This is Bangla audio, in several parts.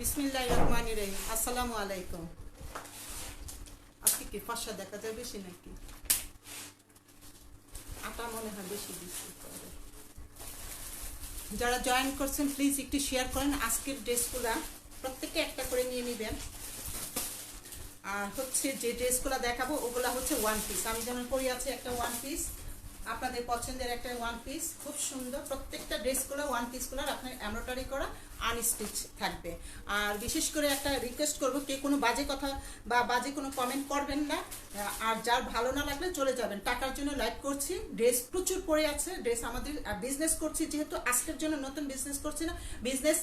বিসমিল্লাহির রহমানির রহিম। আসসালামু আলাইকুম। আজকে কি পাশা দেখা যায় বেশি নাকি? আটা মনে হয় বেশি দিচ্ছি। যারা জয়েন করছেন প্লিজ একটু শেয়ার করেন। আজকের ড্রেসগুলা প্রত্যেকে একটা করে নিয়ে নেবেন। আর হচ্ছে যে ড্রেসগুলো দেখাবো ওগুলা হচ্ছে ওয়ান পিস। আমি যেমন পরি আছে একটা ওয়ান পিস, আপনাদের পছন্দের একটা ওয়ান পিস, খুব সুন্দর। প্রত্যেকটা ড্রেসগুলো ওয়ান পিসগুলোর আপনার এমব্রয়ডারি করা আনস্টিচ থাকবে। আর বিশেষ করে একটা রিকোয়েস্ট করবো, কে কোনো বাজে কথা বা বাজে কোনো কমেন্ট করবেন না। আর যার ভালো না লাগলে চলে যাবেন। টাকার জন্য লাইভ করছি, ড্রেস প্রচুর পড়ে আছে। ড্রেস আমাদের বিজনেস করছি, যেহেতু আজকের জন্য নতুন বিজনেস করছি না, বিজনেস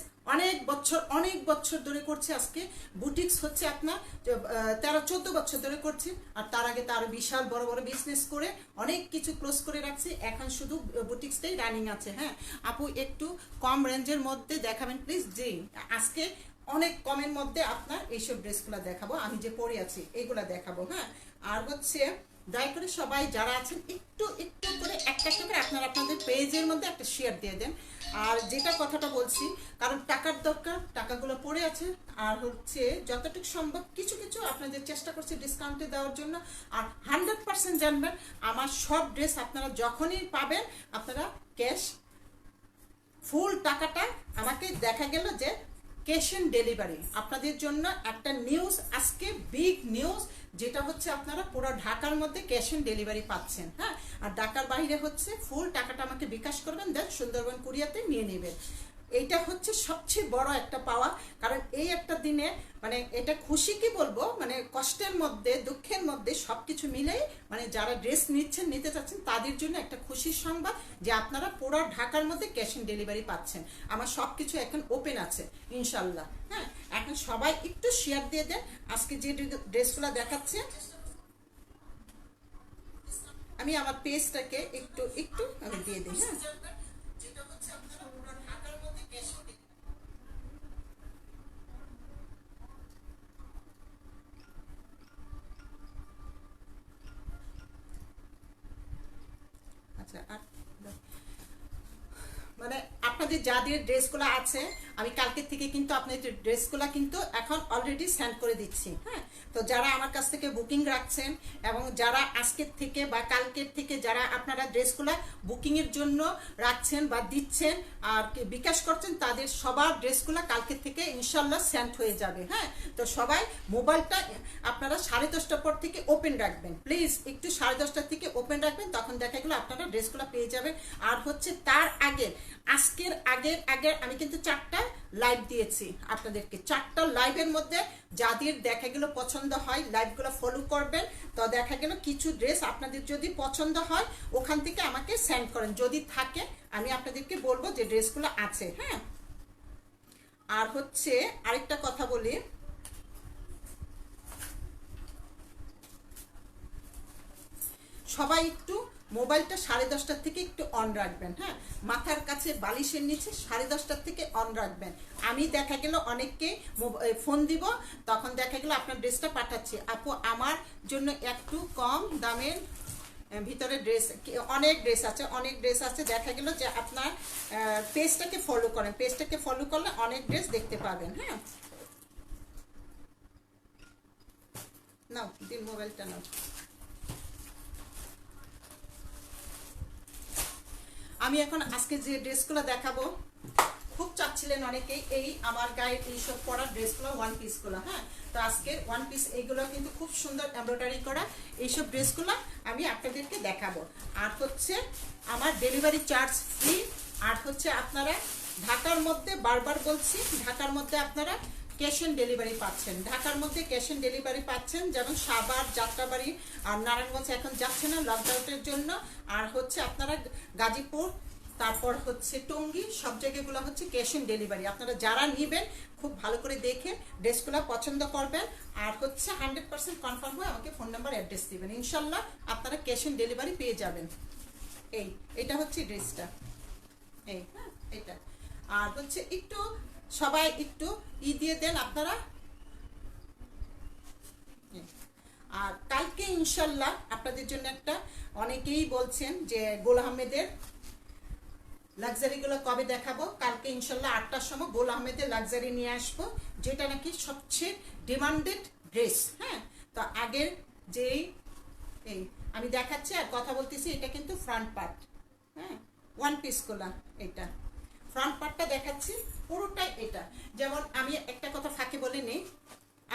অনেক বছর ধরে করছি। আজকে বুটিক্স হচ্ছে আপনার 13-14 বছর ধরে করছি। আর তার আগে তার বিশাল বড় বড় বিজনেস করে অনেক কিছু ক্লোজ করে রাখছি। এখন শুধু বুটিক্সটাই রানিং আছে। হ্যাঁ আপু, একটু কম রেঞ্জের মধ্যে দেখাবেন প্লিজ। জি, আজকে অনেক কমের মধ্যে আপনার এইসব ড্রেসগুলো দেখাবো। আমি যে পরে আছি এইগুলা দেখাবো। হ্যাঁ, আর হচ্ছে দয়া করে সবাই যারা আছেন একটু একটু করে একটা করে আপনারা আপনাদের পেজের মধ্যে একটা শেয়ার দিয়ে দেন। আর যেটা কথাটা বলছি, কারণ টাকার দরকার, টাকাগুলো পড়ে আছে। আর হচ্ছে যতটুকু সম্ভব কিছু কিছু আপনাদের চেষ্টা করছি ডিসকাউন্টে দেওয়ার জন্য। আর 100% জানবেন, আমার সব ড্রেস আপনারা যখনই পাবেন আপনারা ক্যাশ ফুল টাকাটা আমাকে দেখা গেল যে ক্যাশ অন ডেলিভারি। আপনাদের জন্য একটা নিউজ, আজকে বিগ নিউজ, যেটা হচ্ছে আপনারা পুরো ঢাকার মধ্যে ক্যাশ অন ডেলিভারি পাচ্ছেন। হ্যাঁ, আর ঢাকার বাইরে হচ্ছে ফুল টাকাটা আমাকে বিকাশ করবেন, দেন সুন্দরবন কুরিয়াতে নিয়ে নেবেন। এইটা হচ্ছে সবচেয়ে বড় একটা পাওয়া। কারণ এই একটা দিনে মানে এটা খুশি কি বলবো, মানে কষ্টের মধ্যে দুঃখের মধ্যে সব কিছু মিলেই মানে যারা ড্রেস নিতে চাচ্ছেন তাদের জন্য একটা খুশির সংবাদ যে আপনারা পুরো ঢাকার মধ্যে ক্যাশ অন ডেলিভারি পাচ্ছেন। আমার সব কিছু এখন ওপেন আছে ইনশাল্লাহ। হ্যাঁ, এখন সবাই একটু শেয়ার দিয়ে দেন। আজকে যে ড্রেসগুলো দেখাচ্ছে, আমি আমার পেজটাকে একটু একটু আমি দিয়ে দিই। হ্যাঁ, আচ্ছা। আর মানে আপনাদের যাদের ড্রেসগুলো আছে, আমি কালকের থেকে কিন্তু আপনাদের ড্রেসগুলো কিন্তু এখন অলরেডি সেন্ড করে দিচ্ছি। হ্যাঁ, তো যারা আমার কাছ থেকে বুকিং রাখছেন এবং যারা আজকের থেকে বা কালকের থেকে যারা আপনারা ড্রেসগুলো বুকিংয়ের জন্য রাখছেন বা দিচ্ছেন আর বিকাশ করছেন, তাদের সবার ড্রেসগুলো কালকের থেকে ইনশাল্লাহ সেন্ড হয়ে যাবে। হ্যাঁ, তো সবাই মোবাইলটা আপনারা 10:30টার পর থেকে ওপেন রাখবেন প্লিজ, একটু 10:30টার থেকে ওপেন রাখবেন, তখন দেখা গেলো আপনারা ড্রেসগুলো পেয়ে যাবেন। আর হচ্ছে তার আগে আজকের আগের আমি কিন্তু 4টা লাইভ দিয়েছি আপনাদেরকে। 4টা লাইভের মধ্যে যাদের দেখা গেল পছন্দ হয় লাইভগুলো ফলো করবেন। তো দেখা গেল কিছু ড্রেস আপনাদের যদি পছন্দ হয় ওখান থেকে আমাকে সেন্ড করেন, যদি থাকে আমি আপনাদেরকে বলবো যে ড্রেসগুলো আছে। হ্যাঁ, আর হচ্ছে আরেকটা কথা বলি, সবাই একটু মোবাইলটা 10:30টার থেকে একটু অন রাখবেন। হ্যাঁ, মাথার কাছে বালিশের নিচে 10:30টার থেকে অন রাখবেন। আমি দেখা গেল অনেককে ফোন দিব, তখন দেখা গেল আপনার ড্রেসটা পাঠাচ্ছি। আপু আমার জন্য একটু কম দামের ভিতরে ড্রেস, অনেক ড্রেস আছে। দেখা গেল যে আপনার পেজটাকে ফলো করেন, পেজটাকে ফলো করলে অনেক ড্রেস দেখতে পাবেন। হ্যাঁ, নাও দিন মোবাইলটা নাও। আমি এখন আজকে যে ড্রেসগুলো দেখাবো, খুব চাচ্ছিলেন অনেকেই এই আমার গায়ের এইসব পরা ড্রেসগুলো, ওয়ান পিসগুলো। হ্যাঁ, তো আজকের ওয়ান পিস এইগুলো কিন্তু খুব সুন্দর এমব্রয়ডারি করা এইসব ড্রেসগুলো আমি আপনাদেরকে দেখাবো। আর হচ্ছে আমার ডেলিভারি চার্জ ফ্রি। আর হচ্ছে আপনারা ঢাকার মধ্যে, বারবার বলছি, ঢাকার মধ্যে আপনারা ক্যাশ অন ডেলিভারি পাচ্ছেন। ঢাকার মধ্যে ক্যাশ অন ডেলিভারি পাচ্ছেন, যেমন সাভার, যাত্রাবাড়ি আর নারায়ণগঞ্জ এখন যাচ্ছে না লকডাউনের জন্য। আর হচ্ছে আপনারা গাজীপুর, তারপর হচ্ছে টঙ্গী, সব জায়গাগুলো হচ্ছে ক্যাশ অন ডেলিভারি। আপনারা যারা নেবেন খুব ভালো করে দেখে ড্রেসগুলো পছন্দ করবেন। আর হচ্ছে 100% কনফার্ম হয়ে আমাকে ফোন নাম্বার অ্যাড্রেস দিবেন, ইনশাল্লাহ আপনারা ক্যাশ অন ডেলিভারি পেয়ে যাবেন। এটা হচ্ছে ড্রেসটা, হ্যাঁ এটা। আর হচ্ছে একটু সবাই একটু দিয়ে দেন আপনারা। আর কালকে ইনশাল্লাহ আপনাদের জন্য একটা, অনেকেই বলছেন যে গোল আহমেদের লাক্সারিগুলো কবে দেখাবো? কালকে ইনশাল্লাহ 8টার সময় গোল আহমেদের লাক্সারি নিয়ে আসবো, যেটা নাকি সবচেয়ে ডিমান্ডেড ড্রেস। হ্যাঁ, তো আগের যেই এই আমি দেখাচ্ছি আর কথা বলতেছি, এটা কিন্তু ফ্রন্ট পার্ট। হ্যাঁ, ওয়ান পিস গোলা, এটা ফ্রন্ট পার্টটা দেখাচ্ছি পুরোটাই। এটা যেমন আমি একটা কথা ফাঁকে বলে নেই,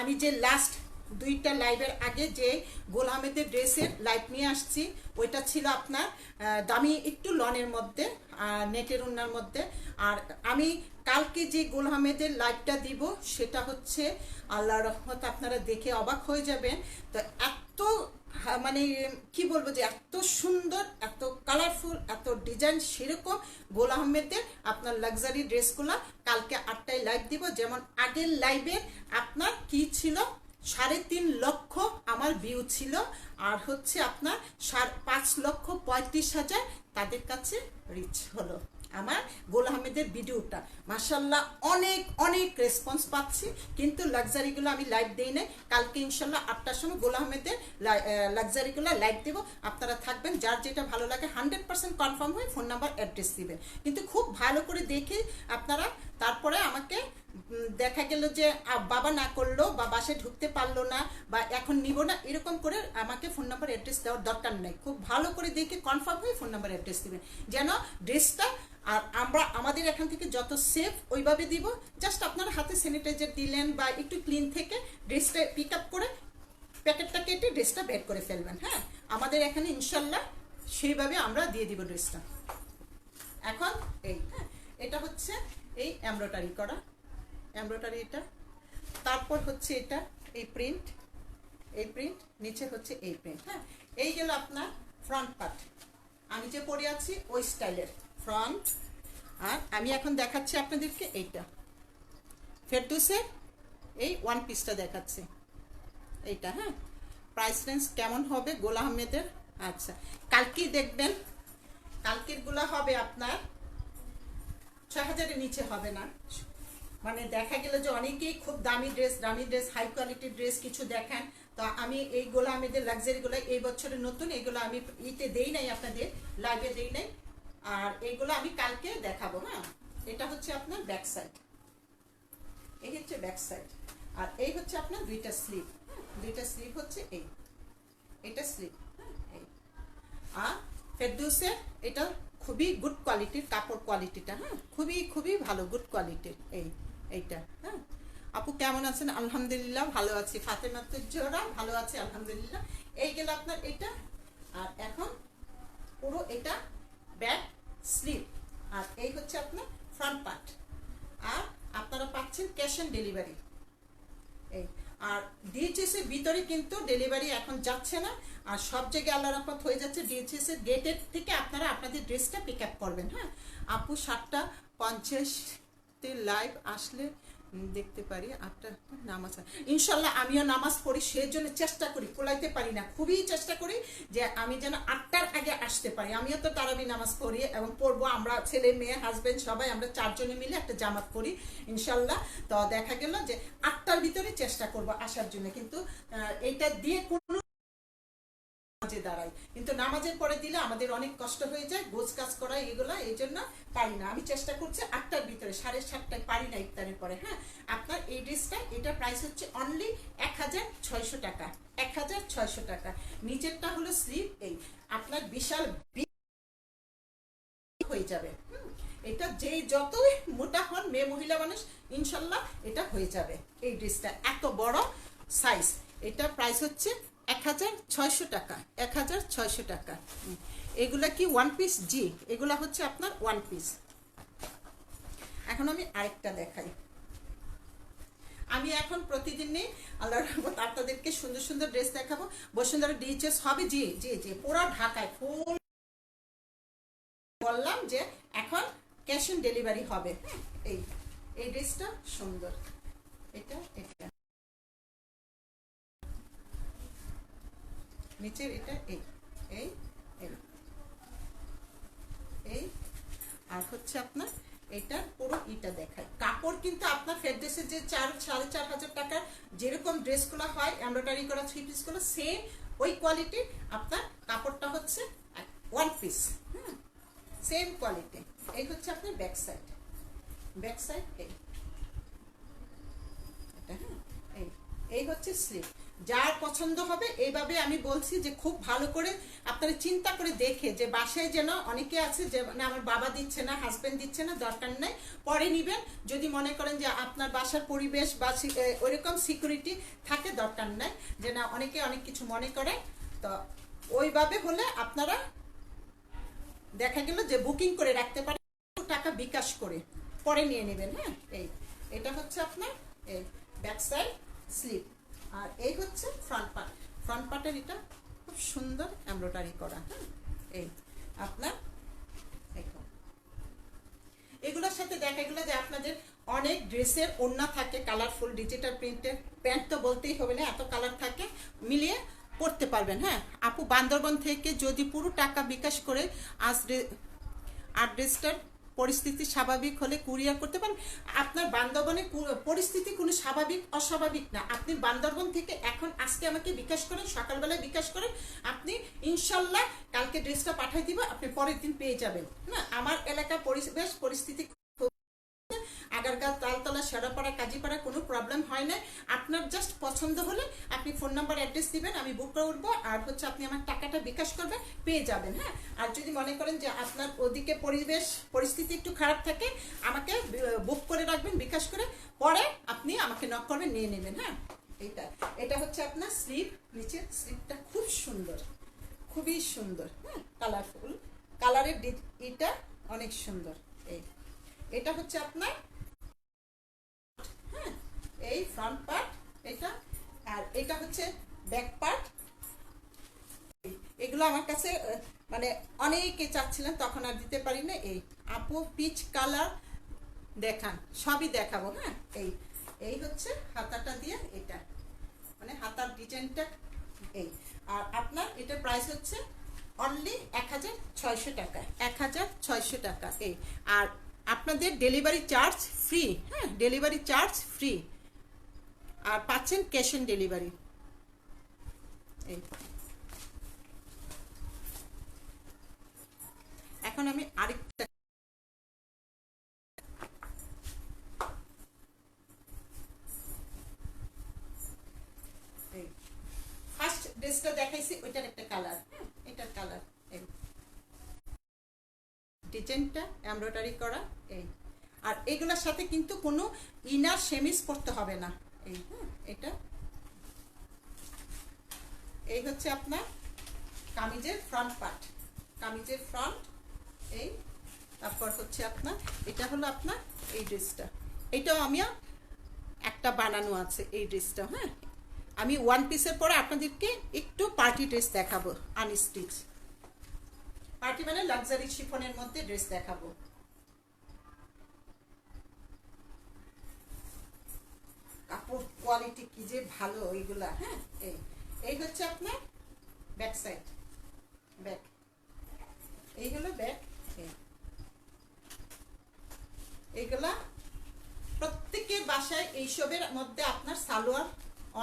আমি যে লাস্ট 2টা লাইভের আগে যে গোল আহমেদের ড্রেসের লাইভ নিয়ে আসছি, ওইটা ছিল আপনার দামি একটু লনের মধ্যে, নেটের উন্নার মধ্যে। আর আমি কালকে যে গোল আহমেদের লাইভটা দিব সেটা হচ্ছে আল্লাহর রহমত, আপনারা দেখে অবাক হয়ে যাবেন। তো এত মানে কি বলবো, যে এত সুন্দর, এত কালারফুল, এত ডিজাইন, সেরকম গোল আহমেদের আপনার লাক্সারি ড্রেসগুলো কালকে 8টায় লাইভ দিব। যেমন আগের লাইভে আপনার কি ছিল, 3.5 লক্ষ আমার ভিউ ছিল, আর হচ্ছে আপনার 5,35,000 তাদের কাছে রিচ হলো আমার গোল আহমেদের ভিডিওটা। মাশাল্লাহ অনেক অনেক রেসপন্স পাচ্ছি, কিন্তু লাক্সারিগুলো আমি লাইভ দিই নাই। কালকে ইনশাল্লাহ 8টার সময় গোল আহমেদের লাক্সারিগুলো লাইভ দেবো, আপনারা থাকবেন। যার যেটা ভালো লাগে 100% কনফার্ম হয়ে ফোন নাম্বার অ্যাড্রেস দিবেন, কিন্তু খুব ভালো করে দেখে আপনারা তারপরে আমাকে। দেখা গেল যে বাবা না করলো বা বাসায় ঢুকতে পারলো না বা এখন নিব না, এরকম করে আমাকে ফোন নাম্বার অ্যাড্রেস দেওয়ার দরকার নেই। খুব ভালো করে দেখে কনফার্ম হয়ে ফোন নাম্বার অ্যাড্রেস দিবেন, যেন ড্রেসটা আর আমরা আমাদের এখান থেকে যত সেফ ওইভাবে দিব। জাস্ট আপনার হাতে স্যানিটাইজার দিলেন বা একটু ক্লিন থেকে ড্রেসটা পিক আপ করে প্যাকেটটা কেটে ড্রেসটা বের করে ফেলবেন। হ্যাঁ, আমাদের এখানে ইনশাল্লাহ সেইভাবে আমরা দিয়ে দিব ড্রেসটা। এখন এই হ্যাঁ, এটা হচ্ছে এই এমব্রয়ডারি করা, এমব্রয়ডারি এটা, তারপর হচ্ছে এটা এই প্রিন্ট, এই প্রিন্ট, নিচে হচ্ছে এই প্রিন্ট। হ্যাঁ, এই গেল আপনার ফ্রন্ট পার্ট। আমি যে পরে আছি ওই স্টাইলের ফ্রন্ট। আর আমি এখন দেখাচ্ছি আপনাদেরকে এইটা ফেরদৌসের এই ওয়ান পিসটা দেখাচ্ছি এইটা। হ্যাঁ, প্রাইস রেঞ্জ কেমন হবে গোল আহমেদের? আচ্ছা, কালকেই দেখবেন, কালকের গুলা হবে আপনার 6,000-এর নিচে হবে না। মানে দেখা গেল যে অনেকেই খুব দামি ড্রেস হাই কোয়ালিটির ড্রেস কিছু দেখান, তো আমি এই গোলা আহমেদের লাক্সারিগুলো এই বছরের নতুন, এগুলো আমি ইতে দেই নাই, আপনাদের লাইভে দেই নাই, আর এইগুলো আমি কালকে দেখাবো। হ্যাঁ, এটা হচ্ছে আপনার ব্যাক সাইড, এই হচ্ছে ব্যাক সাইড, আর এই হচ্ছে আপনার দুইটা স্লিভ। দুইটা স্লিভ হচ্ছে এই, এটা স্লিভ। এই আর ফেরদৌসের এটা খুবই গুড কোয়ালিটির কাপড়, কোয়ালিটিটা হ্যাঁ খুবই খুবই ভালো, গুড কোয়ালিটির এইটা। হ্যাঁ, আপু কেমন আছেন? আলহামদুলিল্লাহ ভালো আছি। ফাতেমাতুর জোহরা ভালো আছে আলহামদুলিল্লাহ। এই গেল আপনার এটা, আর এখন পুরো এটা ব্যাক স্লিভ, আর এই হচ্ছে আপনার ফ্রন্ট পার্ট। আর আপনারা পাচ্ছেন ক্যাশ অন ডেলিভারি। এই আর ডিএচএস এর ভিতরে কিন্তু ডেলিভারি এখন যাচ্ছে না, আর সব জায়গায় আল্লাহর রহমত হয়ে যাচ্ছে। ডিএচএস এর গেটের থেকে আপনারা আপনাদের ড্রেসটা পিক আপ করবেন। হ্যাঁ আপু, 7:50 লাইভ আসলে দেখতে পারি। 8টা নামাজ, ইনশাল্লাহ আমিও নামাজ পড়ি, সেই জন্য চেষ্টা করি, কোলাইতে পারি না, খুবই চেষ্টা করি যে আমি যেন 8টার আগে আসতে পারি। আমিও তো তারাবি নামাজ পড়ি এবং পড়বো, আমরা ছেলে মেয়ে হাজবেন্ড সবাই আমরা 4 জনে মিলে একটা জামাত পড়ি ইনশাল্লাহ। তো দেখা গেল যে 8টার ভিতরে চেষ্টা করবো আসার জন্য, কিন্তু এইটা দিয়ে কোনো নামাজে দাঁড়াই, কিন্তু নামাজের পরে দিলে আমাদের অনেক কষ্ট হয়ে যায়, গোছ কাজ করা এগুলা, এই জন্য পারি না। আমি চেষ্টা করছি 8টার ভিতরে, 7:30টায় পারি না ইফতারের পরে। হ্যাঁ, আপনার এই ড্রেসটা, এটা প্রাইস হচ্ছে অনলি 1,600 টাকা, 1,600 টাকা। নিচেরটা হলো স্লিভ, এই আপনার বিশাল হয়ে যাবে। এটা যে যতই মোটা হন মেয়ে মহিলা মানুষ ইনশাল্লাহ এটা হয়ে যাবে। এই ড্রেসটা এত বড় সাইজ, এটা প্রাইস হচ্ছে 1,600 টাকা, 1,600 টাকা। এগুলা কি ওয়ান পিস? জি, এগুলা হচ্ছে আপনার ওয়ান পিস। এখন আমি আরেকটা দেখাই। আমি এখন প্রতিদিনই আল্লাহর রহমত আপনাদেরকে সুন্দর সুন্দর ড্রেস দেখাবো। বসুন্ধরা ডিএচএস হবে, জি জি জি, পুরো ঢাকায় ফুল। বললাম যে এখন ক্যাশ অন ডেলিভারি হবে। এই এই ড্রেসটা সুন্দর, এটা এটা নিচের এটা এই এই এই আর হচ্ছে আপনার এটা পুরো ইটা দেখায়। কাপড় কিন্তু আপনার ফেরদৌসের যে 4,500 টাকার যেরকম ড্রেসগুলো হয় এমব্রয়ডারি করা 3 পিসগুলো, সেম ওই কোয়ালিটির আপনার কাপড়টা হচ্ছে ওয়ান পিস। সেম কোয়ালিটি, এই হচ্ছে আপনার ব্যাক সাইড, ব্যাক সাইড এই এটা, হ্যাঁ এই এই হচ্ছে স্লিভ। যার পছন্দ হবে এইভাবে আমি বলছি যে খুব ভালো করে আপনারা চিন্তা করে দেখে, যে বাসায় যেন অনেকে আছে যে মানে আমার বাবা দিচ্ছে না, হাজবেন্ড দিচ্ছে না, দরকার নেই, পরে নিবেন। যদি মনে করেন যে আপনার বাসার পরিবেশ বা ওইরকম সিকিউরিটি থাকে, দরকার নেই, যে না অনেকে অনেক কিছু মনে করে, তো ওইভাবে হলে আপনারা দেখা গেল যে বুকিং করে রাখতে পারেন, টাকা বিকাশ করে পরে নিয়ে নেবেন। হ্যাঁ এই এটা হচ্ছে আপনার এই ব্যাক সাইড স্লিভ। আর এই হচ্ছে ফ্রন্ট পার্ট, ফ্রন্ট পার্টের এটা খুব সুন্দর এমব্রয়ডারি করা। হ্যাঁ এই আপনার এগুলোর সাথে দেখা গেলো যে আপনাদের অনেক ড্রেসের ওড়না থাকে কালারফুল ডিজিটাল প্রিন্টের, প্যান্ট তো বলতেই হবে না, এত কালার থাকে, মিলিয়ে পড়তে পারবেন। হ্যাঁ আপু বান্দরবন থেকে যদি পুরো টাকা বিকাশ করে আর ড্রেসটার পরিস্থিতি স্বাভাবিক হলে কুরিয়ার করতে পারেন। আপনার বান্দরবনের পরিস্থিতি কোনো স্বাভাবিক অস্বাভাবিক না, আপনি বান্দরবন থেকে এখন আজকে আমাকে বিকাশ করেন, সকালবেলায় বিকাশ করেন, আপনি ইনশাল্লাহ কালকে ড্রেসটা পাঠিয়ে দিব, আপনি পরের দিন পেয়ে যাবেন। না আমার এলাকার পরিবেশ পরিস্থিতি আগারগাঁও, তালতলা, শেরাপাড়া, কাজীপাড়া কোনো প্রবলেম হয় না। আপনার জাস্ট পছন্দ হলে আপনি ফোন নাম্বার অ্যাড্রেস দিবেন, আমি বুক করে উঠবো, আর হচ্ছে আপনি আমার টাকাটা বিকাশ করবেন, পেয়ে যাবেন। হ্যাঁ আর যদি মনে করেন যে আপনার ওদিকে পরিবেশ পরিস্থিতি একটু খারাপ থাকে, আমাকে বুক করে রাখবেন বিকাশ করে, পরে আপনি আমাকে নক করবেন, নিয়ে নেবেন। হ্যাঁ এইটা এটা হচ্ছে আপনার স্লিভ, নিচের স্লিভটা খুব সুন্দর, খুবই সুন্দর। হ্যাঁ কালারফুল, কালারের এটা অনেক সুন্দর। এটা হচ্ছে আপনার হ্যাঁ এই ফ্রন্ট পার্ট এটা, আর এটা হচ্ছে ব্যাক পার্ট। এগুলো আমার কাছে মানে অনেকে চাচ্ছিলেন, তখন আর দিতে পারি না। এই আপু পিচ কালার দেখান, সবই দেখাবো। হ্যাঁ এই এই হচ্ছে হাতাটা দিয়ে, এটা মানে হাতার ডিজাইনটা এই। আর আপনার এটার প্রাইস হচ্ছে অনলি 1600 টাকা, 1600 টাকা এই। আর আপনাদের ডেলিভারি চার্জ ফ্রি। হ্যাঁ ডেলিভারি চার্জ ফ্রি, আর পাচ্ছেন ক্যাশ অন ডেলিভারি। এই এখন আমি আরেকটা ফার্স্ট ড্রেসটা দেখাইছি, ওইটার একটা কালার। হ্যাঁ এটার কালার এই ডিজাইনটা এমব্রয়ডারি করা এই। আর এগুলোর সাথে কিন্তু কোনো ইনার সেমিস পরতে হবে না। এই হ্যাঁ এটা এই হচ্ছে আপনার কামিজের ফ্রন্ট পার্ট, কামিজের ফ্রন্ট এই। তারপর হচ্ছে আপনার এটা হলো আপনার এই ড্রেসটা, এটাও আমি একটা বানানো আছে এই ড্রেসটা। হ্যাঁ আমি ওয়ান পিসের পরে আপনাদেরকে একটু পার্টি ড্রেস দেখাবো, আনস্টিচ পার্টি মানে লাক্সারি শিফনের মধ্যে ড্রেস দেখাবো। কাপড় কোয়ালিটি কি যে ভালো এইগুলা। হ্যাঁ এই এই হচ্ছে আপনার ব্যাক সাইড, ব্যাক এই হলো ব্যাক। এইগুলা প্রত্যেকের বাসায় এইসবের মধ্যে আপনার সালোয়ার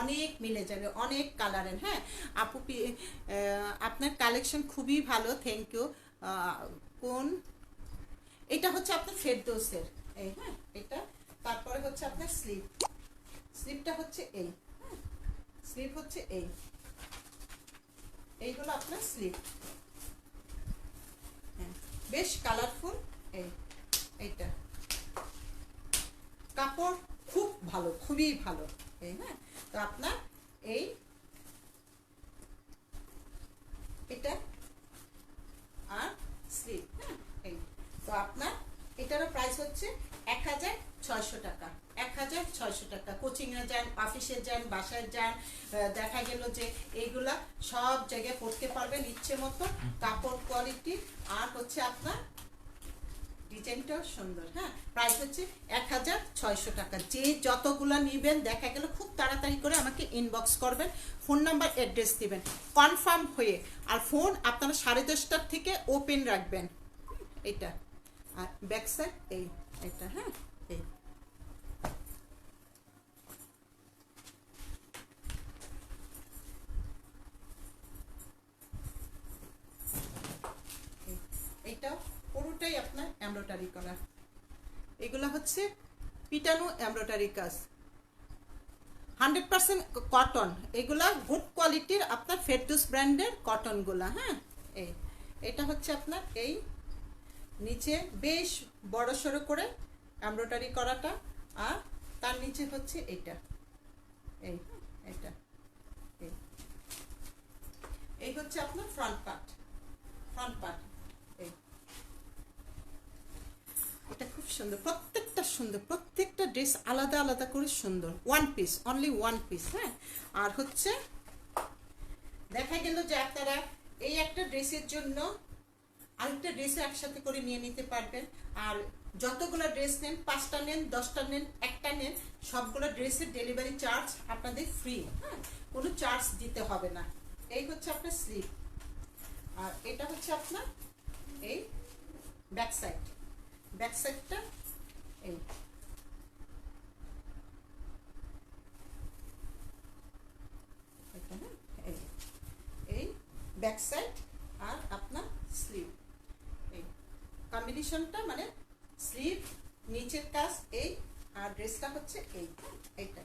অনেক মিলে যাবে, অনেক কালারের। হ্যাঁ আপু আপনার কালেকশন খুবই ভালো, থ্যাংক ইউ। কোন এটা হচ্ছে আপনার ফেরদৌসের এই। হ্যাঁ এটা তারপরে হচ্ছে আপনার স্লিভ, স্লিভটা হচ্ছে এই। হ্যাঁ স্লিভ হচ্ছে এই, এইগুলো আপনার স্লিভ। হ্যাঁ বেশ কালারফুল এই। এইটা কাপড় খুব ভালো, খুবই ভালো এই। হ্যাঁ তো আপনার এই এটা আর স্লিভ। হ্যাঁ এই তো আপনার এটারও প্রাইস হচ্ছে 1600 টাকা, 1600 টাকা। কোচিংয়ে যান, অফিসে যান, বাসায় যান, দেখা গেল যে এইগুলা সব জায়গায় পড়তে পারবেন ইচ্ছে মতো, কাপড় কোয়ালিটি আর হচ্ছে আপনার ডিজাইনটাও সুন্দর। হ্যাঁ প্রাইস হচ্ছে 1600 টাকা। যে যতগুলো নেবেন দেখা গেল খুব তাড়াতাড়ি করে আমাকে ইনবক্স করবেন, ফোন নাম্বার অ্যাড্রেস দিবেন কনফার্ম হয়ে। আর ফোন আপনারা 10:30টার থেকে ওপেন রাখবেন। এটা আর ব্যাক সাইড এই এটা। হ্যাঁ এই এইটা পুরোটাই আপনার এমব্রয়ডারি করা, এগুলো হচ্ছে পিটানো এমব্রয়ডারি কাজ, 100% কটন, এগুলা গুড কোয়ালিটির আপনার ফেরদৌস ব্র্যান্ডের কটনগুলা। হ্যাঁ, এটা হচ্ছে আপনার এই নিচে বেশ বড় সড়ো করে এমব্রয়ডারি করাটা, আর তার নিচে হচ্ছে এটা, এটা এই হচ্ছে আপনার ফ্রন্ট পার্ট। এটা খুব সুন্দর, প্রত্যেকটা সুন্দর, প্রত্যেকটা ড্রেস আলাদা আলাদা করে সুন্দর। One piece, only one piece. হ্যাঁ, আর হচ্ছে দেখা গেল যে আপনারা এই একটা ড্রেসের জন্য আরেকটা ড্রেসও একসাথে করে নিয়ে নিতে পারবেন। আর যতগুলো ড্রেস নেন, 5টা নেন, 10টা নেন, একটা নেন, সবগুলো ড্রেসের ডেলিভারি চার্জ আপনাদের ফ্রি। হ্যাঁ, কোনো চার্জ দিতে হবে না। এই হচ্ছে আপনার স্লিভ, আর এটা হচ্ছে আপনার এই ব্যাক সাইডটা এই এই ব্যাক সাইড আর আপনার স্লিভ, এই কম্বিনেশনটা মানে স্লিভ নিচের কাজ এই, আর ড্রেসটা হচ্ছে এইটা।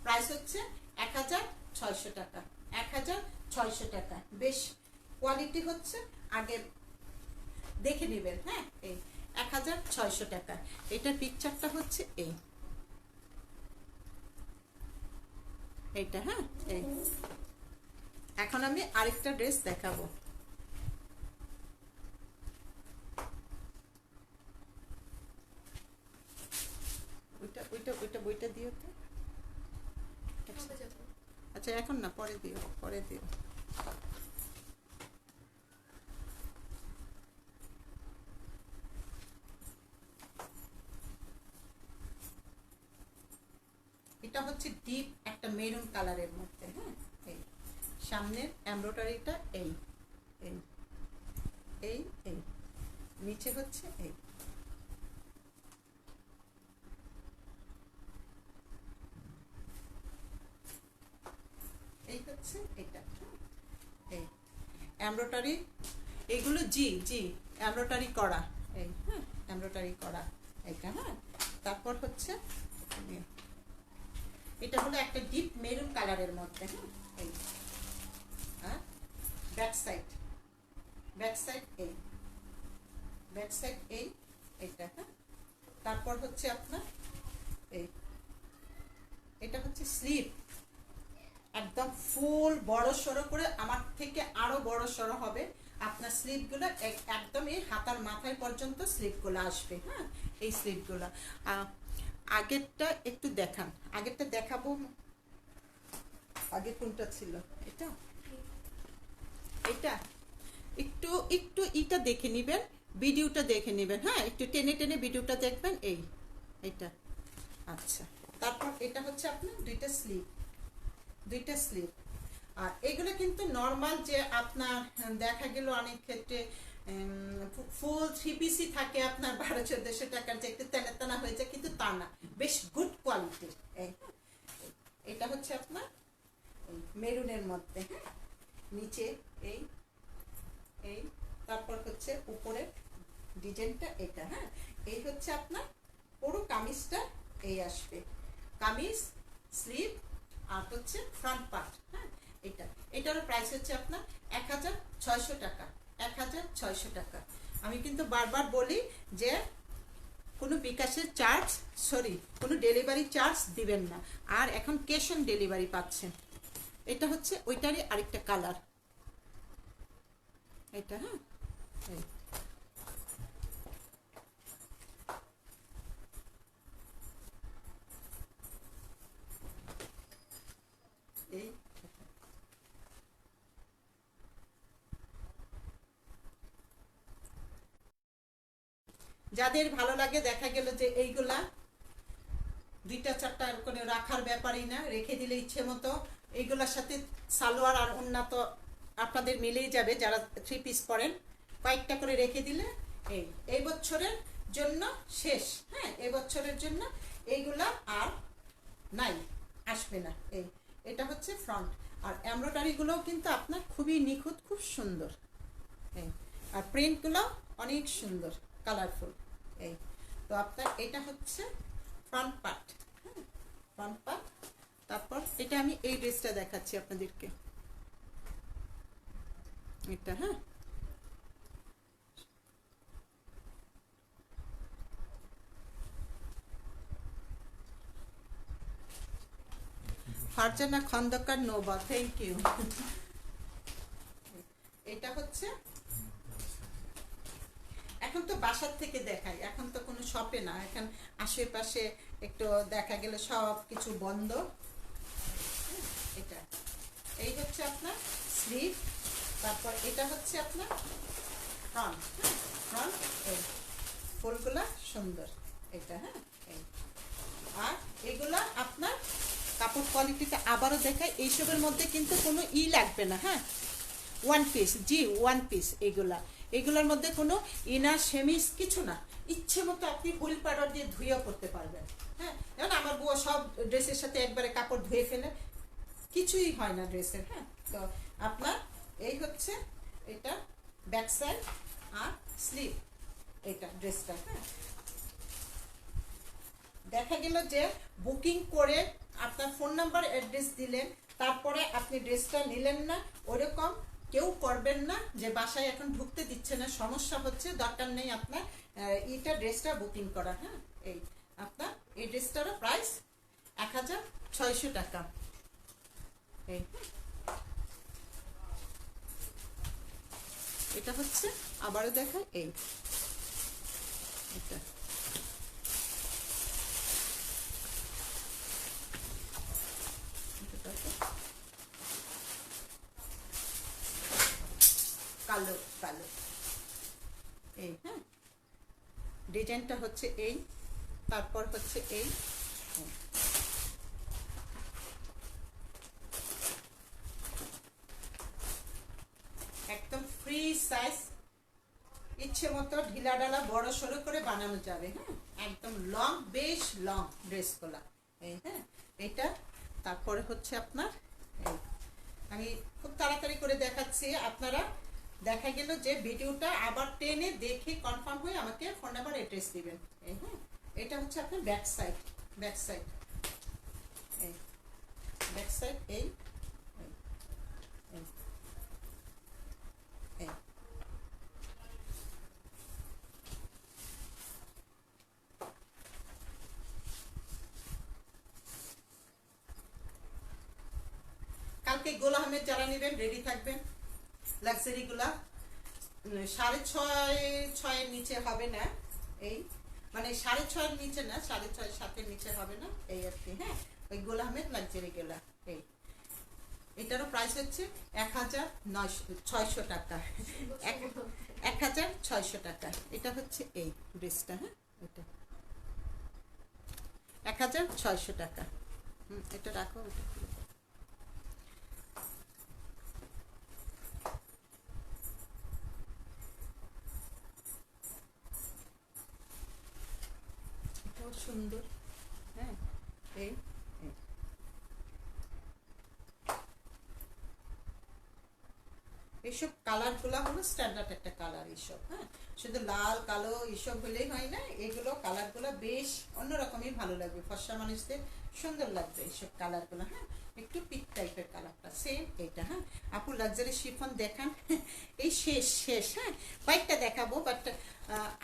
প্রাইস হচ্ছে 1600 টাকা, 1600 টাকা। বেশ কোয়ালিটি হচ্ছে, আগে দেখে নেবেন। হ্যাঁ, এই 1600 টাকা। এটার পিকচারটা হচ্ছে এইটা। হ্যাঁ, এই এখন আমি আরেকটা ড্রেস দেখাবো। ওইটা বইটা দিও তো। আচ্ছা, এখন না, পরে দিও। এটা হচ্ছে ডিপ একটা মেরুন কালারের মধ্যে। হ্যাঁ, এই সামনের এমব্রয়ডারিটা এই নিচে হচ্ছে এই হচ্ছে এটা। এই এমব্রয়ডারি, এগুলো জি এমব্রয়ডারি করা, হ্যাঁ এমব্রয়ডারি করা এটা। হ্যাঁ, তারপর হচ্ছে এটা হলো একটা ডিপ মেরুন কালারের মধ্যে। হ্যাঁ, ব্যাক সাইড এইটা। হ্যাঁ, তারপর হচ্ছে আপনার এটা হচ্ছে স্লিভ, একদম ফুল বড় সড়ো করে, আমার থেকে আরো বড় সড়ো হবে আপনার স্লিভগুলো, একদম এই হাতার মাথায় পর্যন্ত স্লিভগুলো আসবে। হ্যাঁ, এই স্লিভগুলো আগেরটা একটু দেখান, আগেরটা দেখাবো। আগে কোনটা ছিল? এটা একটু এটা দেখে নিবেন, ভিডিওটা দেখে নেবেন। হ্যাঁ, একটু টেনে ভিডিওটা দেখবেন। এইটা আচ্ছা। তারপর এটা হচ্ছে আপনার দুইটা স্লিভ। আর এগুলো কিন্তু নর্মাল যে আপনার দেখা গেল অনেক ক্ষেত্রে ফুল 3 পিসই থাকে আপনার 1200-1400 টাকার, যে একটু তেনা হয়ে যায়, কিন্তু তা না, বেশ গুড কোয়ালিটির। এটা হচ্ছে আপনার মেরুনের মধ্যে। নিচে এই তারপর হচ্ছে উপরের ডিজাইনটা এটা। হ্যাঁ, এই হচ্ছে আপনার পুরো কামিজটা এই আসবে, কামিজ স্লিভ আর হচ্ছে ফ্রন্ট পার্ট। হ্যাঁ, এটার প্রাইস হচ্ছে আপনার 1600 টাকা, 1600 টাকা। আমি কিন্তু বারবার বলি যে কোনো বিকাশের চার্জ, কোনো ডেলিভারি চার্জ দিবেন না, আর এখন ক্যাশ অন ডেলিভারি পাচ্ছেন। এটা হচ্ছে ওইটারই আরেকটা কালার এটা। হ্যাঁ, এই যাদের ভালো লাগে, দেখা গেল যে এইগুলা 2-4টা করে রাখার ব্যাপারই না, রেখে দিলে ইচ্ছে মতো। এইগুলার সাথে সালোয়ার আর উন্নত আপনাদের মিলেই যাবে, যারা 3 পিস পরেন, কয়েকটা করে রেখে দিলে এই বছরের জন্য শেষ। হ্যাঁ, এই বছরের জন্য এইগুলা আর নাই, আসবে না। এটা হচ্ছে ফ্রন্ট, আর এমব্রয়ডারিগুলোও কিন্তু আপনার খুবই নিখুঁত, খুব সুন্দর। আর প্রিন্টগুলো অনেক সুন্দর, কালারফুল। এই তো আপনার এটা হচ্ছে ফ্রন্ট পার্ট, হ্যাঁ ফ্রন্ট পার্ট। তারপর এটা আমি এই ড্রেসটা দেখাচ্ছি আপনাদেরকে, এটা হ্যাঁ ফারজানা খন্দকার নোবা, থ্যাংক ইউ। এটা হচ্ছে এখন তো বাসার থেকে দেখাই, এখন তো কোনো শপে না, এখন আশেপাশে একটু দেখা গেলে সব কিছু বন্ধ। এটা এই হচ্ছে আপনার স্লিভ, তারপর এটা হচ্ছে আপনার ফ্রন্ট, ফ্রন্ট এই ফুলগুলা সুন্দর এটা, হ্যাঁ এই। আর এগুলা আপনার কাপড় কোয়ালিটিটা আবারও দেখায়, এইসবের মধ্যে কিন্তু কোনো লাগবে না, হ্যাঁ ওয়ান পিস, জি ওয়ান পিস। এগুলোর মধ্যে কোনো ইনার সেমিস কিছু না, ইচ্ছে মতো আপনি হুইল পাউডার দিয়ে ধুয়েও করতে পারবেন, হ্যাঁ। যেমন আমার বুয়া সব ড্রেসের সাথে একবারে কাপড় ধুয়ে ফেলে, কিছুই হয় না ড্রেসের, হ্যাঁ। তো আপনার এই হচ্ছে এটা ব্যাক সাইড আর স্লিভ, এটা ড্রেসটা, হ্যাঁ। দেখা গেল যে বুকিং করে আপনার ফোন নাম্বার অ্যাড্রেস দিলেন, তারপরে আপনি ড্রেসটা নিলেন না, ওরকম কেউ করবেন না যে বাসায় এখন ঢুকতে দিচ্ছে না, সমস্যা হচ্ছে, দরকার নেই আপনার এইটা ড্রেসটা বুকিং করা, হ্যাঁ। এই আপনার এই ড্রেসটারও প্রাইস 1600 টাকা। এই এটা হচ্ছে আবারও দেখায় এই এটা কালো কালো এই, হ্যাঁ ডিজাইনটা হচ্ছে এই, তারপর হচ্ছে এই, একদম ফ্রি সাইজ, ইচ্ছে মতো ঢিলা ডালা বড় সড়ো করে বানানো যাবে, হ্যাঁ একদম লং, বেশ লং ড্রেসগুলা এই, হ্যাঁ এটা। তারপরে হচ্ছে আপনার এই, আমি খুব তাড়াতাড়ি করে দেখাচ্ছি, আপনারা দেখা গেল যে ভিডিওটা আবার টেনে দেখে কনফার্ম হয়ে আমাকে ফোন নাম্বার অ্যাড্রেস দিবেন, এই হ্যাঁ। এটা হচ্ছে আপনার ব্যাক সাইড, ব্যাক সাইড এই, ব্যাক সাইড এই, কালকে গোল আহমেদ যারা নেবেন রেডি থাকবেন, লাক্সারি গুলা 6.5 নিচে হবে না, এই মানে 6.5 নিচে না, 6.5-7 নিচে হবে না এই আর কি, হ্যাঁ ওই গোল আহমেদ লাক্সারি গুলা এই। এটারও প্রাইস হচ্ছে 1600 টাকা, 1600 টাকা। এটা হচ্ছে এই ড্রেসটা, হ্যাঁ এটা 1600 টাকা। এটা রাখো, এটা সুন্দর, হ্যাঁ এই এইসব কালারগুলো হলো স্ট্যান্ডার্ড একটা কালার, এইসব হ্যাঁ শুধু লাল কালো এইসব হলেই হয় না, এগুলো কালারগুলো বেশ অন্যরকমই ভালো লাগবে, ফর্সা মানুষদের সুন্দর লাগবে এইসব কালারগুলো, হ্যাঁ একটু পিক টাইপের কালারটা সেম এইটা, হ্যাঁ। আপু লাক্সারি শিফন দেখান, এই শেষ শেষ, হ্যাঁ কয়েকটা দেখাবো, বাট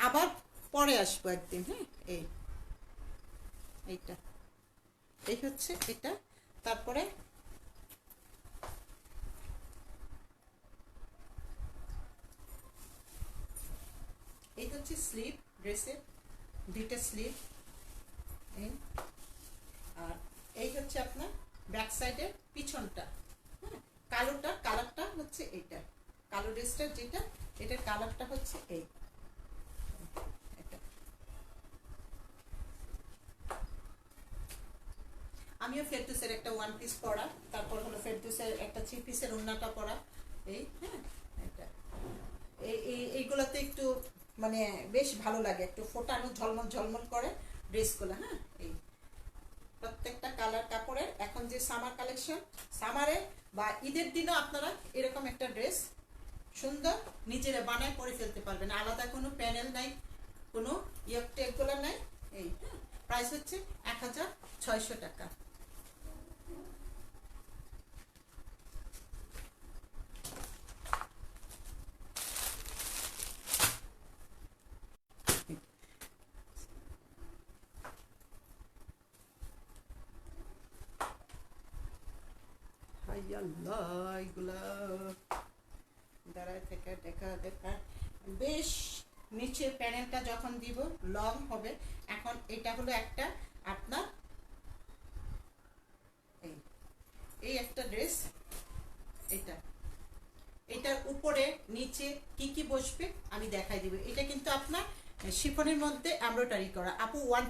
আবার পরে আসবো একদিন, হ্যাঁ এই এইটা এই হচ্ছে এটা। তারপরে এই হচ্ছে স্লিভ, ড্রেসের দুইটা স্লিভ এই, আর এই হচ্ছে আপনার ব্যাক সাইডের পিছনটা, হ্যাঁ কালোটা, কালারটা হচ্ছে এইটা, কালো ড্রেসটার যেটা এটার কালারটা হচ্ছে এই, আমিও ফেরদৌসের একটা ওয়ান পিস পরা, তারপর হলো ফেরদৌসের একটা 3 পিসের ওড়নাটা পরা এই, হ্যাঁ এটা এইগুলোতে একটু মানে বেশ ভালো লাগে, একটু ফোটানো ঝলমল ঝলমল করে ড্রেসগুলো, হ্যাঁ এই প্রত্যেকটা কালার কাপড়ের। এখন যে সামার কালেকশন, সামারে বা ঈদের দিনও আপনারা এরকম একটা ড্রেস সুন্দর নিজেরা বানায় পরে ফেলতে পারবেন, আলাদা কোনো প্যানেল নাই, কোনো ইয়ক টেকগুলো নাই। এই প্রাইস হচ্ছে 1600 টাকা। এগুলা দাঁড়ায় থেকে দেখা বেশ নিচের প্যানেলটা যখন দিব লং হবে। এখন এটা হলো একটা আপনার এই একটা ড্রেস, এটার উপরে নিচে কি কি বসবে আমি দেখাই দিব। এটা কিন্তু আপনার শিফনের মধ্যে এমব্রয়ডারি করা। আপু ওয়ান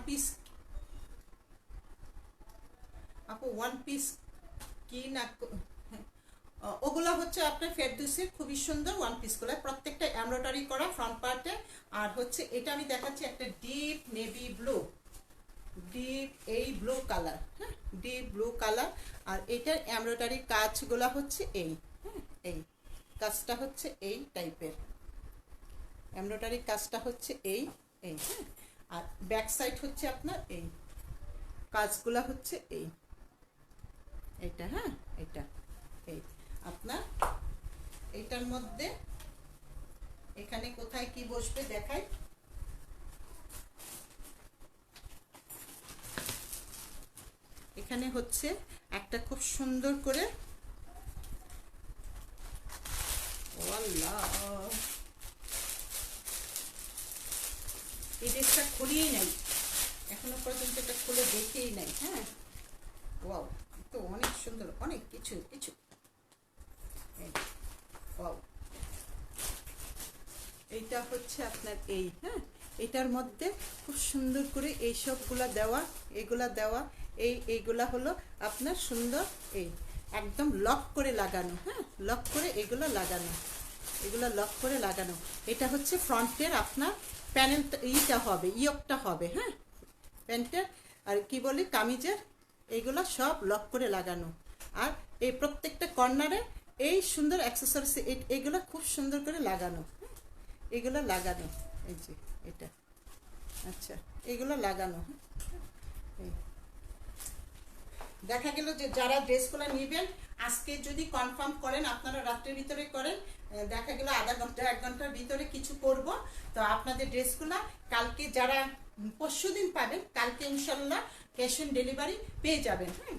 পিস কি না, ওগুলা হচ্ছে আপনার ফেরদৌসির খুবই সুন্দর ওয়ান পিসগুলো, প্রত্যেকটা এমব্রয়ডারি করা ফ্রন্ট পার্টে। আর হচ্ছে এটা আমি দেখাচ্ছি একটা ডিপ নেভি ব্লু, ডিপ এই ব্লু কালার, হ্যাঁ ডিপ ব্লু কালার। আর এটার এমব্রয়ডারি কাজগুলা হচ্ছে এই, হ্যাঁ এই কাজটা হচ্ছে এই টাইপের এমব্রয়ডারি কাজটা হচ্ছে এই হ্যাঁ। আর ব্যাক সাইড হচ্ছে আপনার এই কাজগুলা হচ্ছে এইটা, হ্যাঁ এটা এই আপনার এটার মধ্যে এখানে কোথায় কি বসবে দেখাই। এখানে হচ্ছে একটা খুব সুন্দর করে এই ড্রেসটা খুলিয়েই নাই এখনো পর্যন্ত, এটা খুলে দেখেই নাই। হ্যাঁ ওয়াও, তো অনেক সুন্দর, অনেক কিছু ওয়াও। এইটা হচ্ছে আপনার এই, হ্যাঁ এটার মধ্যে খুব সুন্দর করে এই সবগুলা দেওয়া, এগুলা দেওয়া, এইগুলা হলো আপনার সুন্দর এই একদম লক করে লাগানো, হ্যাঁ লক করে এগুলো লাগানো, এগুলো লক করে লাগানো। এটা হচ্ছে ফ্রন্টের আপনার প্যানেল ইটা হবে, ইয়কটা হবে, হ্যাঁ প্যান্টের আর কি বলি কামিজের, এইগুলো সব লক করে লাগানো। আর এই প্রত্যেকটা কর্নারে এই সুন্দর অ্যাক্সেসরিজ এগুলো খুব সুন্দর করে লাগানো, এগুলো লাগানো এই যে এটা, আচ্ছা এগুলো লাগানো। দেখা গেল যে যারা ড্রেসগুলো নেবেন আজকে যদি কনফার্ম করেন, আপনারা রাত্রের ভিতরে করেন, দেখা গেল আধা ঘন্টা 1 ঘন্টার ভিতরে কিছু করব, তো আপনাদের ড্রেসগুলো কালকে যারা পরশুদিন পাবেন, কালকে ইনশাল্লাহ ক্যাশ অন ডেলিভারি পেয়ে যাবেন। হ্যাঁ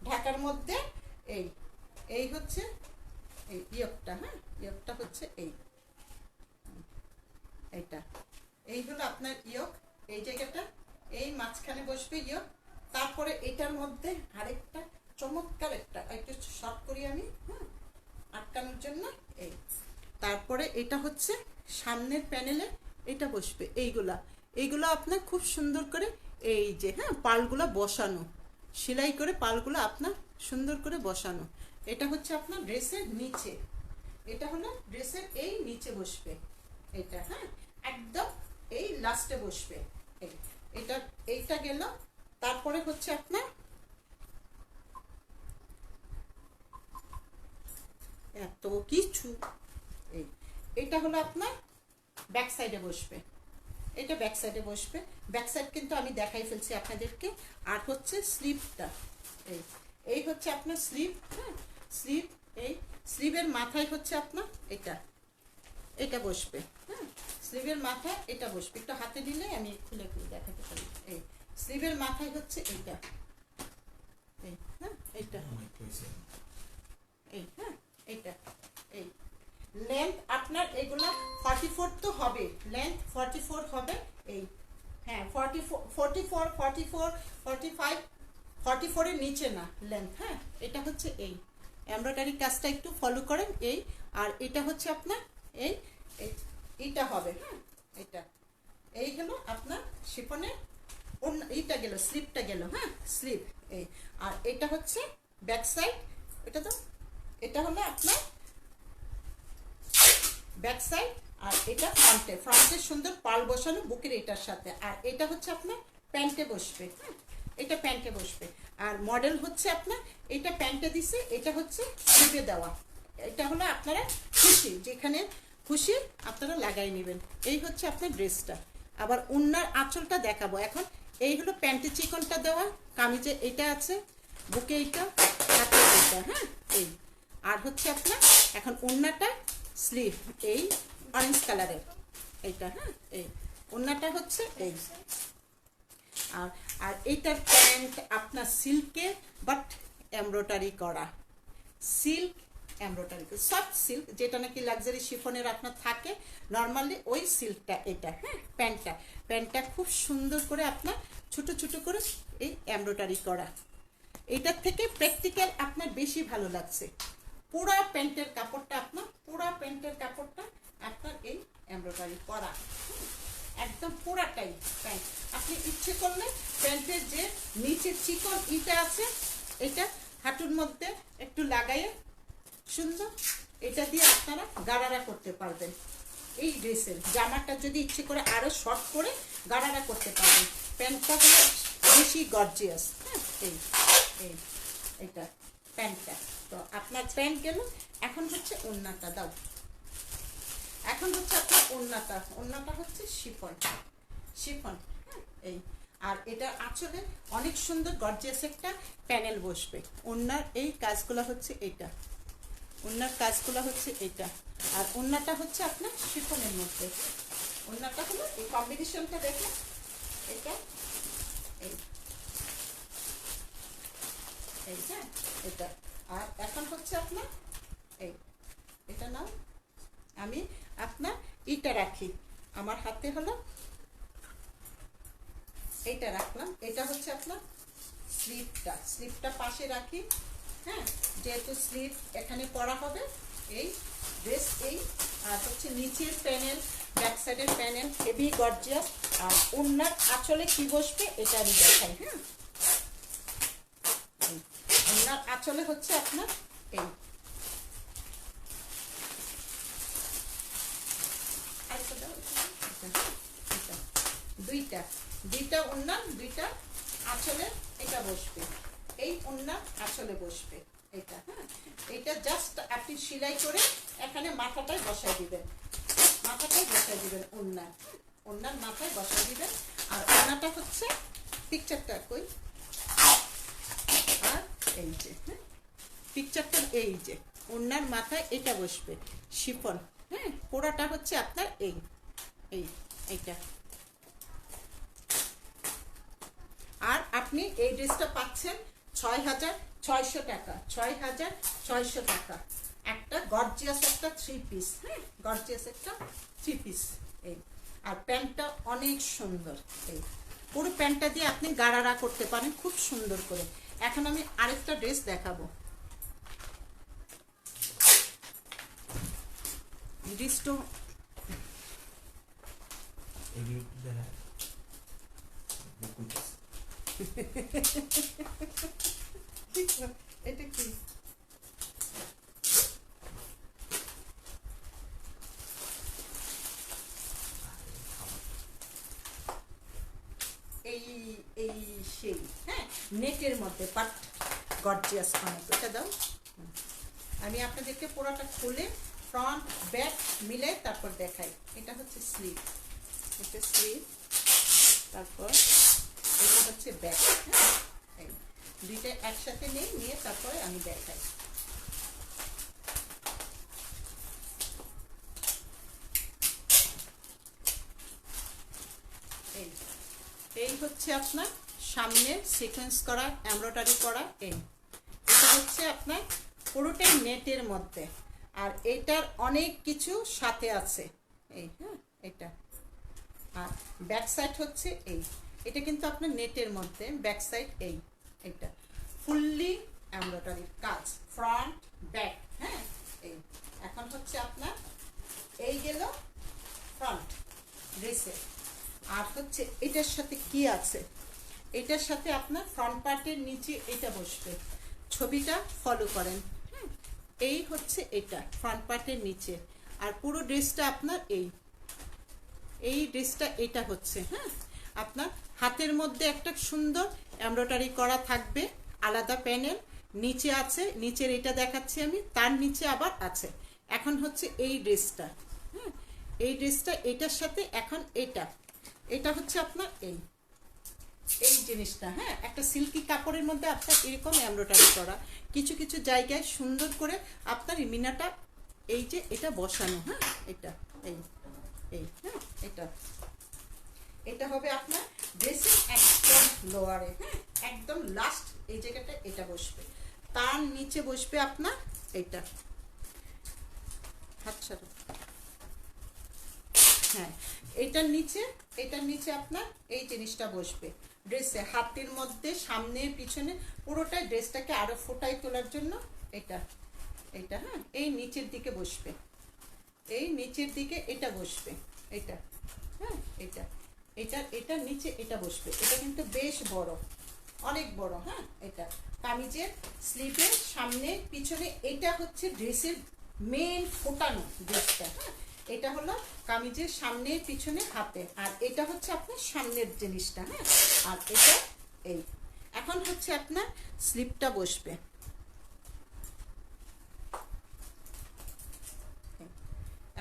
ঢাকার মধ্যে এই হচ্ছে এই ইয়কটা, হ্যাঁ ইয়কটা হচ্ছে এইটা, এই হলো আপনার ইয়ক, এই জায়গাটা এই মাঝখানে বসবে ইয়ক। তারপরে এটার মধ্যে আরেকটা চমৎকার একটা একটু শর্ট করি আমি, হ্যাঁ আটকানোর জন্য এই। তারপরে এটা হচ্ছে সামনের প্যানেলে এটা বসবে, এইগুলা আপনার খুব সুন্দর করে এই যে হ্যাঁ পালগুলা বসানো, সেলাই করে পালগুলো আপনার সুন্দর করে বসানো। এটা হচ্ছে আপনার ড্রেসের নিচে, এটা হলো ড্রেসের এই নিচে বসবে এটা, হ্যাঁ একদম এই লাস্টে বসবে এইটা গেল। তারপরে হচ্ছে আপনার এত কিছু এটা হলো আপনার ব্যাক সাইডে বসবে, এটা ব্যাক সাইডে বসবে, ব্যাক সাইড কিন্তু আমি দেখাই ফেলছি আপনাদেরকে। আর হচ্ছে স্লিভটা এই হচ্ছে আপনার স্লিভ, হ্যাঁ স্লিভ, এই স্লিভের মাথায় হচ্ছে আপনার এটা বসবে, হ্যাঁ স্লিভের মাথায় এটা বসবে। একটু হাতে দিলে আমি খুলে দেখাতে পারি। এই স্লিভের মাথায় হচ্ছে এইটা, হ্যাঁ এইটা হ্যাঁ এইটা এই লেন্থ আপনার এগুলা 44 তো হবে, লেন্থ 44 হবে এই, হ্যাঁ 44 44 45 44 এর নিচে না লেন্থ, হ্যাঁ এটা হচ্ছে এই এমব্রয়ডারি কাজটা একটু ফলো করেন এই। আর এটা হচ্ছে আপনার এইটা হবে, হ্যাঁ এটা এই হলো আপনার শিফনের এইটা গেল, স্লিপটা গেল, হ্যাঁ স্লিপ এই। আর এটা হচ্ছে ব্যাক সাইড, এটা হলো আপনার ব্যাক সাইড। আর এটা ফ্রন্টে সুন্দর পাল বসানো বুকের এটার সাথে। আর এটা হচ্ছে আপনার প্যান্টে বসবে, হ্যাঁ এটা প্যান্টে বসবে। আর মডেল হচ্ছে আপনার এটা প্যান্টে দিছে, এটা হচ্ছে স্লিভে দেওয়া। এটা হলো আপনারা খুশি, যেখানে খুশি আপনারা লাগাই নেবেন। এই হচ্ছে আপনার ড্রেসটা। আবার ওন্নার আঁচলটা দেখাবো এখন। এই হলো প্যান্টে চিকনটা দেওয়া, কামিজে এটা আছে, বুকে এইটা, হাতে এইটা, হ্যাঁ এই। আর হচ্ছে আপনার এখন ওন্নাটা স্লিভ এই অরেঞ্জ কালারের এইটা, হ্যাঁ এই ওন্নাটা হচ্ছে এই। আর আর এইটার প্যান্ট আপনার সিল্কের বাট এমব্রয়ডারি করা, সিল্ক এমব্রয়ডারি সফট সিল্ক, যেটা নাকি লাক্সারি শিফনের আপনার থাকে নর্মালি ওই সিল্কটা এটা, হ্যাঁ প্যান্টটা খুব সুন্দর করে আপনার ছোট ছোট করে এই এমব্রয়ডারি করা। এটার থেকে প্র্যাকটিক্যাল আপনার বেশি ভালো লাগছে। পুরা প্যান্টের কাপড়টা আপনার এই এমব্রয়ডারি করা, একদম পুরাটাই প্যান্ট। আপনি ইচ্ছে করলে প্যান্টের যে নিচে চিকন ইটা আছে এটা হাঁটুর মধ্যে একটু লাগাইয়ে সুন্দর এটা দিয়ে আপনারা গাড়ারা করতে পারবেন। এই ড্রেসের জামাটা যদি ইচ্ছে করে আরো শর্ট করে গাড়ারা করতে পারবেন। প্যান্টটা হলো বেশি গর্জিয়াস, হ্যাঁ এই এই এটা প্যান্টটা। তো আপনার প্যান্ট গেল। এখন হচ্ছে ওড়নাটা দাও। এখন হচ্ছে আপনার ওড়নাটা হচ্ছে শিফন, হ্যাঁ এই। আর এটা আঁচলে অনেক সুন্দর গর্জিয়াস একটা প্যানেল বসবে। ওড়নার এই কাজগুলো হচ্ছে এটা, ওড়নার কাজগুলো হচ্ছে এটা। আর ওড়নাটা হচ্ছে আপনার শিফনের মধ্যে। ওড়নাটা হলো এই কম্বিনেশনটা দেখে এটা এই এই, হ্যাঁ এটা। আর এখন হচ্ছে আপনার এই এটা নাও, আমি আপনার ইটা রাখি আমার হাতে, হলো এইটা রাখলাম। এটা হচ্ছে আপনার স্লিভটা পাশে রাখি, হ্যাঁ যেহেতু স্লিভ এখানে পরা হবে এই ড্রেস এই। আর হচ্ছে নিচের প্যানেল, ব্যাক সাইডের প্যানেল হেভি গর্জিয়াস। আর ওড়নার আঁচলে কি বসবে এটা আমি দেখাই, হ্যাঁ ওড়নার আঁচলে হচ্ছে আপনার এই দুইটা ওড়না, দুইটা আঁচলে এটা বসবে, এই ওড়না আঁচলে বসবে এটা, হ্যাঁ এটা জাস্ট আপনি সেলাই করে এখানে মাথাটায় বসাই দিবেন, ওড়নার মাথায় বসাই দিবেন। আর ওড়নাটা হচ্ছে পিকচারটা কই, আর এই যে হ্যাঁ পিকচারটা এই যে ওড়নার মাথায় এটা বসবে শিফন, হ্যাঁ পোড়াটা হচ্ছে আপনার এই এইটা। আর আপনি এই ড্রেসটা পাচ্ছেন 6,600 টাকা, 6,600 টাকা। একটা গর্জিয়াস একটা থ্রি পিস, হ্যাঁ গর্জিয়াস একটা থ্রি পিস এই। আর প্যান্টটা অনেক সুন্দর, এই পুরো প্যান্টটা দিয়ে আপনি গাড়ারা করতে পারেন খুব সুন্দর করে। এখন আমি আরেকটা ড্রেস দেখাবো। ড্রেসটা এটা কি এই সেই, হ্যাঁ নেটের মধ্যে বাট গর্জিয়াস অনেক। এটা দাও, আমি আপনাদেরকে পুরোটা খুলে ফ্রন্ট ব্যাক মিলে তারপর দেখাই। এটা হচ্ছে স্লিভ, এটা স্লিভ, তারপর এটা হচ্ছে ব্যাক, হ্যাঁ এই দুইটা একসাথে নিয়ে তারপরে আমি দেখাই। এই হচ্ছে আপনার সামনে সিকোয়েন্স করা এমব্রয়ডারি করা এই। এটা হচ্ছে আপনার পুরোটাই নেটের মধ্যে। আর এটার অনেক কিছু সাথে আছে এই, হ্যাঁ এটা। আর ব্যাক সাইড হচ্ছে এই, এটা কিন্তু আপনার নেটের মধ্যে ব্যাক সাইড এই, এটা ফুললি এমব্রয়ডারি কাজ ফ্রন্ট ব্যাক, হ্যাঁ এই। এখন হচ্ছে আপনার এই গেল ফ্রন্ট ড্রেসে। আর হচ্ছে এটার সাথে কি আছে, এটার সাথে আপনার ফ্রন্ট পার্টের নিচে এটা বসবে, ছবিটা ফলো করেন, হ্যাঁ এই হচ্ছে এটা ফ্রন্ট পার্টের নিচে। আর পুরো ড্রেসটা আপনার এই ড্রেসটা এটা হচ্ছে, হ্যাঁ আপনার হাতের মধ্যে একটা সুন্দর এমব্রয়ডারি করা থাকবে, আলাদা প্যানেল নিচে আছে, নিচের এটা দেখাচ্ছি আমি, তার নিচে আবার আছে। এখন হচ্ছে এই ড্রেসটা, হ্যাঁ এই ড্রেসটা এটার সাথে এখন এটা হচ্ছে আপনার এই জিনিসটা, হ্যাঁ, একটা সিল্কি কাপড়ের মধ্যে আপনার এরকম এমব্রয়ডারি করা, কিছু কিছু জায়গায় সুন্দর করে আপনার মিনাটা এই যে এটা বসানো, হ্যাঁ, এটা হ্যাঁ, এটা হবে আপনার ড্রেসের একদম লোয়ারে, হ্যাঁ, একদম লাস্ট এই জায়গাটা এটা বসবে, তার নিচে বসবে আপনার এটা আচ্ছা, হ্যাঁ, এটার নিচে আপনার এই জিনিসটা বসবে ড্রেসে, হাতের মধ্যে সামনে পিছনে পুরোটাই ড্রেসটাকে আরো ফোটায় তোলার জন্য এটা, হ্যাঁ, এই নিচের দিকে বসবে, এই নিচের দিকে এটা বসবে, এটা, হ্যাঁ, এটার নিচে এটা বসবে, এটা কিন্তু বেশ বড়, অনেক বড়, হ্যাঁ, এটা কামিজের স্লিভের সামনে পিছনে, এটা হচ্ছে ড্রেসের মেন ফোটানো ড্রেসটা, হ্যাঁ, এটা হলো কামিজের সামনে পিছনে হাতে, আর এটা হচ্ছে আপনার সামনের জিনিসটা, হ্যাঁ, আর এটা এখন হচ্ছে আপনার স্লিভটা বসবে,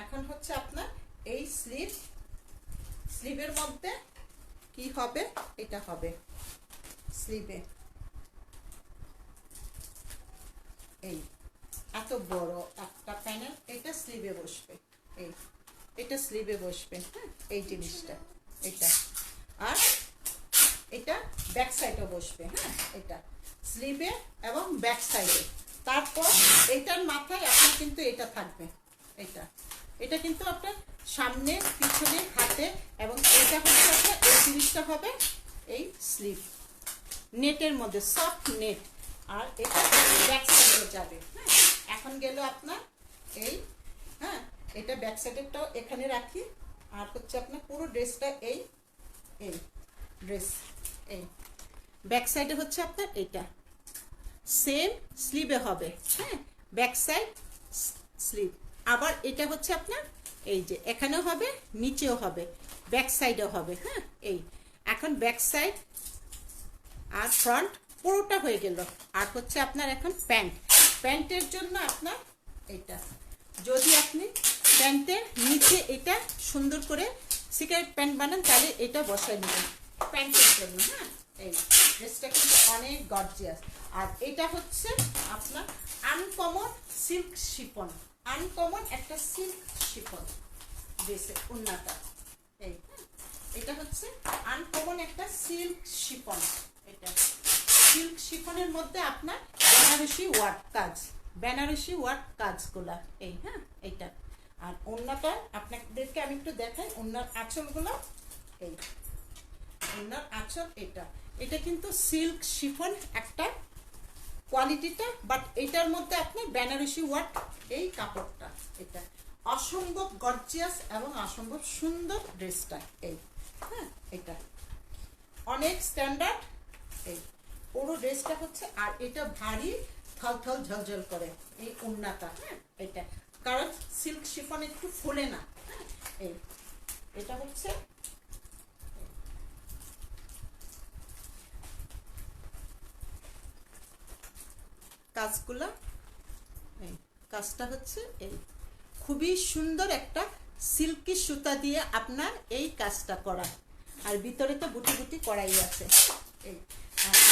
এখন হচ্ছে আপনার এই স্লিভের মধ্যে কি হবে, এটা হবে স্লিভে এত বড় একটা প্যানেল, এটা স্লিভে বসবে, এটা স্লিভে বসবে, হ্যাঁ, এই জিনিসটা, এটা, আর এটা ব্যাক সাইডে বসবে, হ্যাঁ, এটা স্লিভে এবং ব্যাক সাইডে, তারপর এটার মাথায় আপনার কিন্তু এটা থাকবে, এটা কিন্তু আপনার সামনে পিছনে হাতে, এবং এটা হচ্ছে আপনার এই জিনিসটা হবে এই স্লিভ নেটের মধ্যে, সফট নেট, আর এটা ব্যাক সাইডে যাবে, হ্যাঁ, এখন গেল আপনার হ্যাঁ, এটা ব্যাক সাইডেরটাও এখানে রাখি, আর হচ্ছে আপনার পুরো ড্রেসটা এই ড্রেস ব্যাক সাইডে হচ্ছে আপনার এটা সেম স্লিভে হবে, হ্যাঁ, ব্যাক সাইড স্লিভ, আবার এটা হচ্ছে আপনার এই যে এখানেও হবে, নিচেও হবে, ব্যাক সাইডেও হবে, হ্যাঁ, এখন ব্যাক সাইড আর ফ্রন্ট পুরোটা হয়ে গেল, আর হচ্ছে আপনার এখন প্যান্টের জন্য আপনার এটা, যদি আপনি প্যান্টের নিচে এটা সুন্দর করে সিগারেট প্যান্ট বানান, তাহলে এটা বসাই নেবেন প্যান্টের জন্য, হ্যাঁ, এই ড্রেসটা কিন্তু অনেক গর্জিয়াস, আর এটা হচ্ছে আপনার আনকমন সিল্ক শিফন, আনকমন একটা সিল্ক শিফন ড্রেসের উন্নাটা, এটা হচ্ছে আনকমন একটা সিল্ক শিফন, এটা সিল্ক শিফনের মধ্যে আপনার বেনারসি ওয়ার্ক কাজগুলা, হ্যাঁ, এইটা, আর ওন্নাটা আপনাদেরকে আমি একটু দেখাই, ওন্নার আঁচলগুলো, ওন্নার আঁচল, এটা কিন্তু সিল্ক শিফন একটা কোয়ালিটিটা, বাট এটার মধ্যে আপনার বেনারসি ওয়ার্ক এই কাপড়টা, এটা অসম্ভব গর্জিয়াস এবং অসম্ভব সুন্দর ড্রেসটা, হ্যাঁ, এটা অনেক স্ট্যান্ডার্ড, পুরো ড্রেসটা হচ্ছে, আর এটা ভারী থলথল ঝলঝল করে এই ওন্নাটা, হ্যাঁ, এটা কারণ সিল্ক শিফন একটু ফোলে না, হ্যাঁ, এটা হচ্ছে কাজগুলা, কাজটা হচ্ছে খুবই সুন্দর একটা সিল্কি সুতা দিয়ে আপনার এই কাজটা করা, আর ভিতরে তো বুটি বুটি করাই আছে,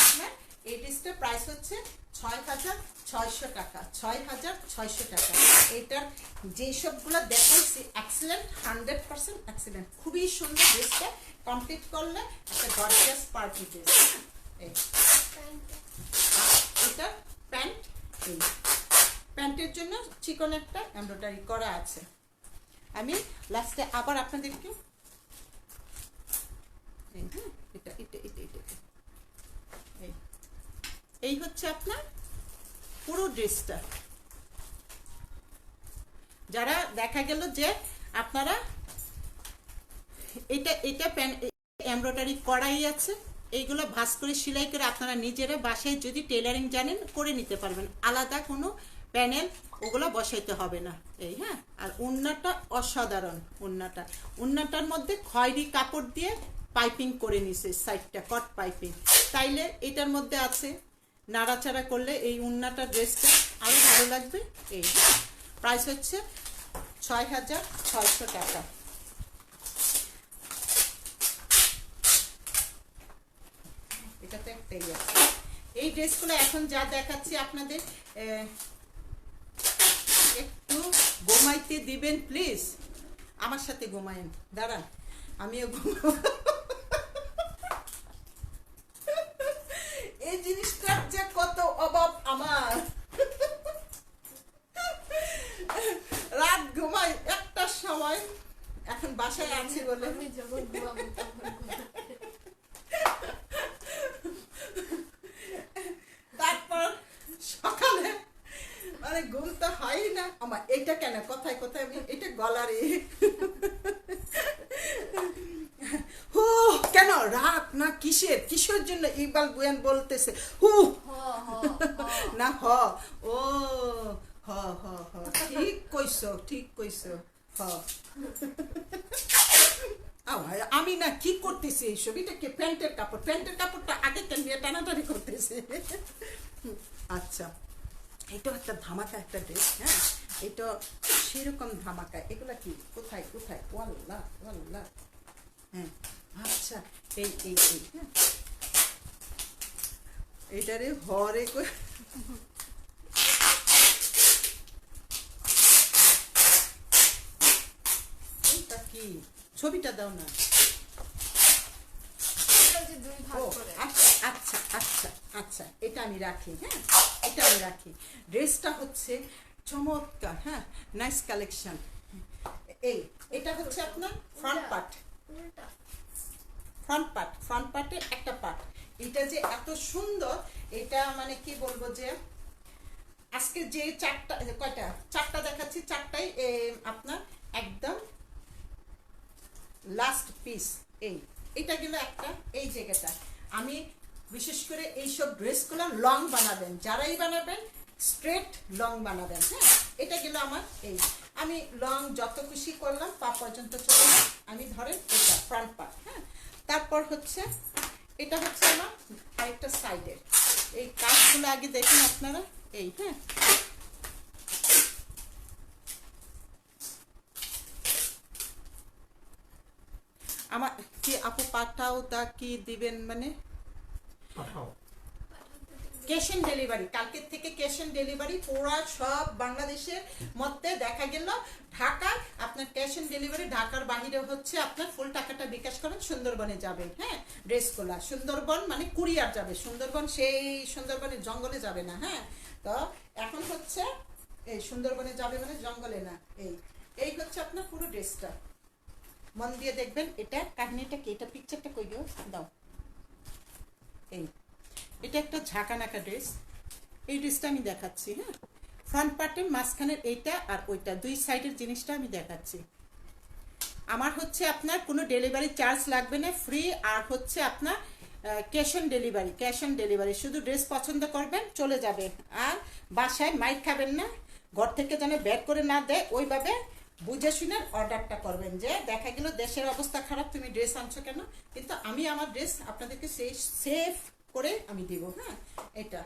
আপনার এই ড্রেসটার প্রাইস হচ্ছে 6,600 টাকা, 6,600 টাকা। এটার যেসবগুলো দেখাইছি এক্সেলেন্ট, 100% এক্সেলেন্ট, খুবই সুন্দর। ড্রেসটা কমপ্লিট করলে একটা গর্জিয়াস পার্টি ড্রেস। এটা প্যান্ট, প্যান্টের জন্য চিকন একটা এমব্রয়ডারি করা আছে। আমি লাস্টে আবার আপনাদেরকে এটা এটা এটা এটা এই হচ্ছে আপনার পুরো ড্রেসটা। যারা দেখা গেল যে আপনারা এটা এটা এমব্রয়ডারি করাই আছে, এইগুলো ভাঁজ করে সেলাই করে আপনারা নিজেরা বাসায় যদি টেলারিং জানেন করে নিতে পারবেন, আলাদা কোনো প্যানেল ওগুলো বসাইতে হবে না। এই হ্যাঁ, আর ওড়নাটা অসাধারণ। ওড়নাটার মধ্যে খয়েরি কাপড় দিয়ে পাইপিং করে নিছে, সাইডটা কট পাইপিং, তাইলে এটার মধ্যে আছে নাড়াচাড়া করলে এই ওড়নাটা ড্রেসটা আরো ভালো লাগবে। এই প্রাইস হচ্ছে 6,600 টাকা। এটা তো একটাই আছে। এই ড্রেসগুলো এখন যা দেখাচ্ছি আপনাদের, একটু ঘুমাইতে দিবেন প্লিজ, আমার সাথে ঘুমায়েন, দাঁড়ান আমিও ঘুমাবো। এই জিনিসটার যে কত অভাব আমার, রাত ঘুমাই 1টার সময়, এখন বাসায় আছি বলে তারপর সকালে মানে ঘুম তো হয় না আমার। এটা কেন কোথায় কোথায় আমি এটা গলারে হু কেন রাত না কিসের জন্য ইকবাল বুয়ান বলতেছে হু না হ ও হ হ হ ঠিক কইছো হ। আমি না কি করতেছি এইসব, এটা কি প্যান্টের কাপড়টা আগে কেন নিয়ে টানাটানি করতেছে। আচ্ছা, এটাও একটা ধামাকা একটা ড্রেস, হ্যাঁ এটা সেরকম ধামাকা। এগুলা কি কোথায় ওয়াল্লাহ ওয়াল্লাহ, হ্যাঁ আচ্ছা এই হ্যাঁ এটারে হরে এইটা কি ছবিটা দাও না। আচ্ছা এটা আমি রাখি, হ্যাঁ এটা আমি রাখি। ড্রেসটা হচ্ছে চমৎকার, হ্যাঁ নাইস কালেকশন। এটা হচ্ছে আপনার ফ্রন্ট পার্টে একটা পার্ট। এটা যে এত সুন্দর, এটা মানে কি বলবো যে আজকে যে চারটা দেখাচ্ছি, চারটাই আপনার একদম লাস্ট পিস। এটা গেল একটা। এই জায়গাটা আমি বিশেষ করে এইসব ড্রেসগুলো লং বানাবেন, যারাই বানাবেন স্ট্রেট লং বানাবেন, হ্যাঁ এটা গেল আমার। আমি লং যত খুশি করলাম পা পর্যন্ত চলে না, আমি ধরেন এটা ফ্রন্ট পার্ট, হ্যাঁ। তারপর হচ্ছে এটা হচ্ছে আমার আরেকটা সাইডের। এই কাজগুলো আগে দেখুন আপনারা, হ্যাঁ আমার কি আপু পাঠাও তা কি দিবেন, মানে ক্যাশ অন ডেলিভারি, কালকের থেকে ক্যাশ অন ডেলিভারি পুরো সব বাংলাদেশের মধ্যে দেখা গেল। ঢাকার আপনার ক্যাশ অন ডেলিভারি, ঢাকার বাহিরে হচ্ছে আপনার ফুল টাকাটা বিকাশ করেন, সুন্দরবনে যাবে, হ্যাঁ ড্রেসগুলা সুন্দরবন মানে কুরিয়ার যাবে, সুন্দরবন সেই সুন্দরবনের জঙ্গলে যাবে না, হ্যাঁ। তো এখন হচ্ছে এই সুন্দরবনে যাবে মানে জঙ্গলে না। এই হচ্ছে আপনার পুরো ড্রেসটা, মন দিয়ে দেখবেন। এটা কাহিনীটা কি, এটা পিকচারটা কই গো দাও। এটা একটা ঝাঁকানাকা ড্রেস। এই ড্রেসটা আমি দেখাচ্ছি, হ্যাঁ ফ্রন্ট পার্টের মাঝখানের এইটা আর ওইটা দুই সাইডের জিনিসটা আমি দেখাচ্ছি। আমার হচ্ছে আপনার কোনো ডেলিভারি চার্জ লাগবে না, ফ্রি। আর হচ্ছে আপনার ক্যাশ অন ডেলিভারি শুধু ড্রেস পছন্দ করবেন চলে যাবে, আর বাসায় মাইক খাবেন না, ঘর থেকে যেন বের করে না দেয়, ওইভাবে বুঝে শুনে অর্ডারটা করবেন। যে দেখা গেল দেশের অবস্থা খারাপ, তুমি ড্রেস আনছো কেন, কিন্তু আমি আমার ড্রেস আপনাদেরকে সেফ করে আমি দিব, হ্যাঁ এটা।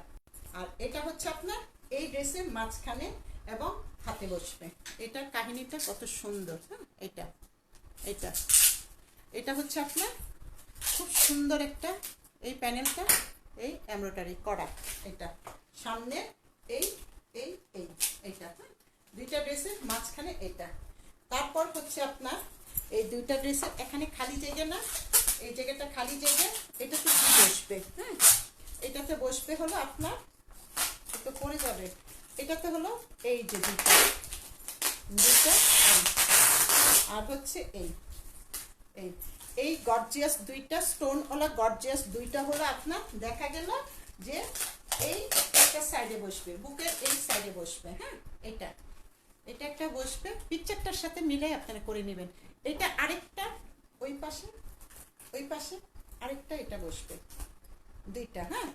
আর এটা হচ্ছে আপনার এই ড্রেসের মাঝখানে এবং হাতে বসবে। এটার কাহিনীটা কত সুন্দর, হ্যাঁ এটা হচ্ছে আপনার খুব সুন্দর একটা এই প্যানেলটা, এই এমব্রয়ডারি করা, এটা সামনে এইটা, হ্যাঁ দুইটা ড্রেসের মাঝখানে এটা। তারপর হচ্ছে আপনার এই দুইটা ড্রেসের এখানে খালি জায়গা না, এই জায়গাটা খালি জায়গা, এটাতে কি বসবে, হ্যাঁ এটাতে বসবে হলো আপনার একটু পরে যাবে, এটাতে হলো এই যে দুইটা আর হচ্ছে এই গর্জিয়াস দুইটা স্টোনওয়ালা গর্জিয়াস দুইটা হলো আপনার দেখা গেল যে এই একটা সাইডে বসবে, বুকের এই সাইডে বসবে, হ্যাঁ এটা একটা বসবে, পিকচারটার সাথে মিলে আপনারা করে নেবেন। এটা আরেকটা ওই পাশে আরেকটা এটা বসবে দুইটা, হ্যাঁ।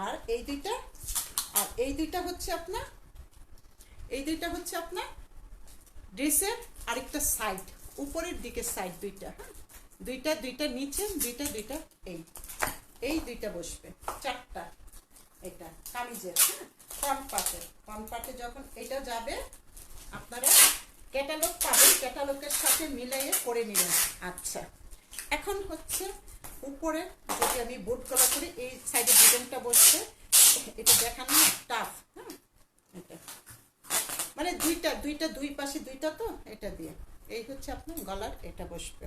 আর এই দুইটা হচ্ছে আপনার ড্রেসের আরেকটা সাইড, উপরের দিকে সাইড দুইটা, হ্যাঁ দুইটা নিচে দুইটা এই দুইটা বসবে, চারটা। এটা কামিজের, হ্যাঁ ফ্রন্ট পার্টে যখন এটা যাবে আপনারা ক্যাটালগ পাবেন, ক্যাটালগের সাথে মিলাইয়ে করে নেবেন। আচ্ছা এখন হচ্ছে উপরে যদি আমি বোর্ড গলা করি এই সাইডে ডিজাইনটা বসছে, এটা দেখানো টাফ। হ্যাঁ, এটা মানে দুই পাশে দুইটা, তো এটা দিয়ে এই হচ্ছে আপনার গলার এটা বসবে,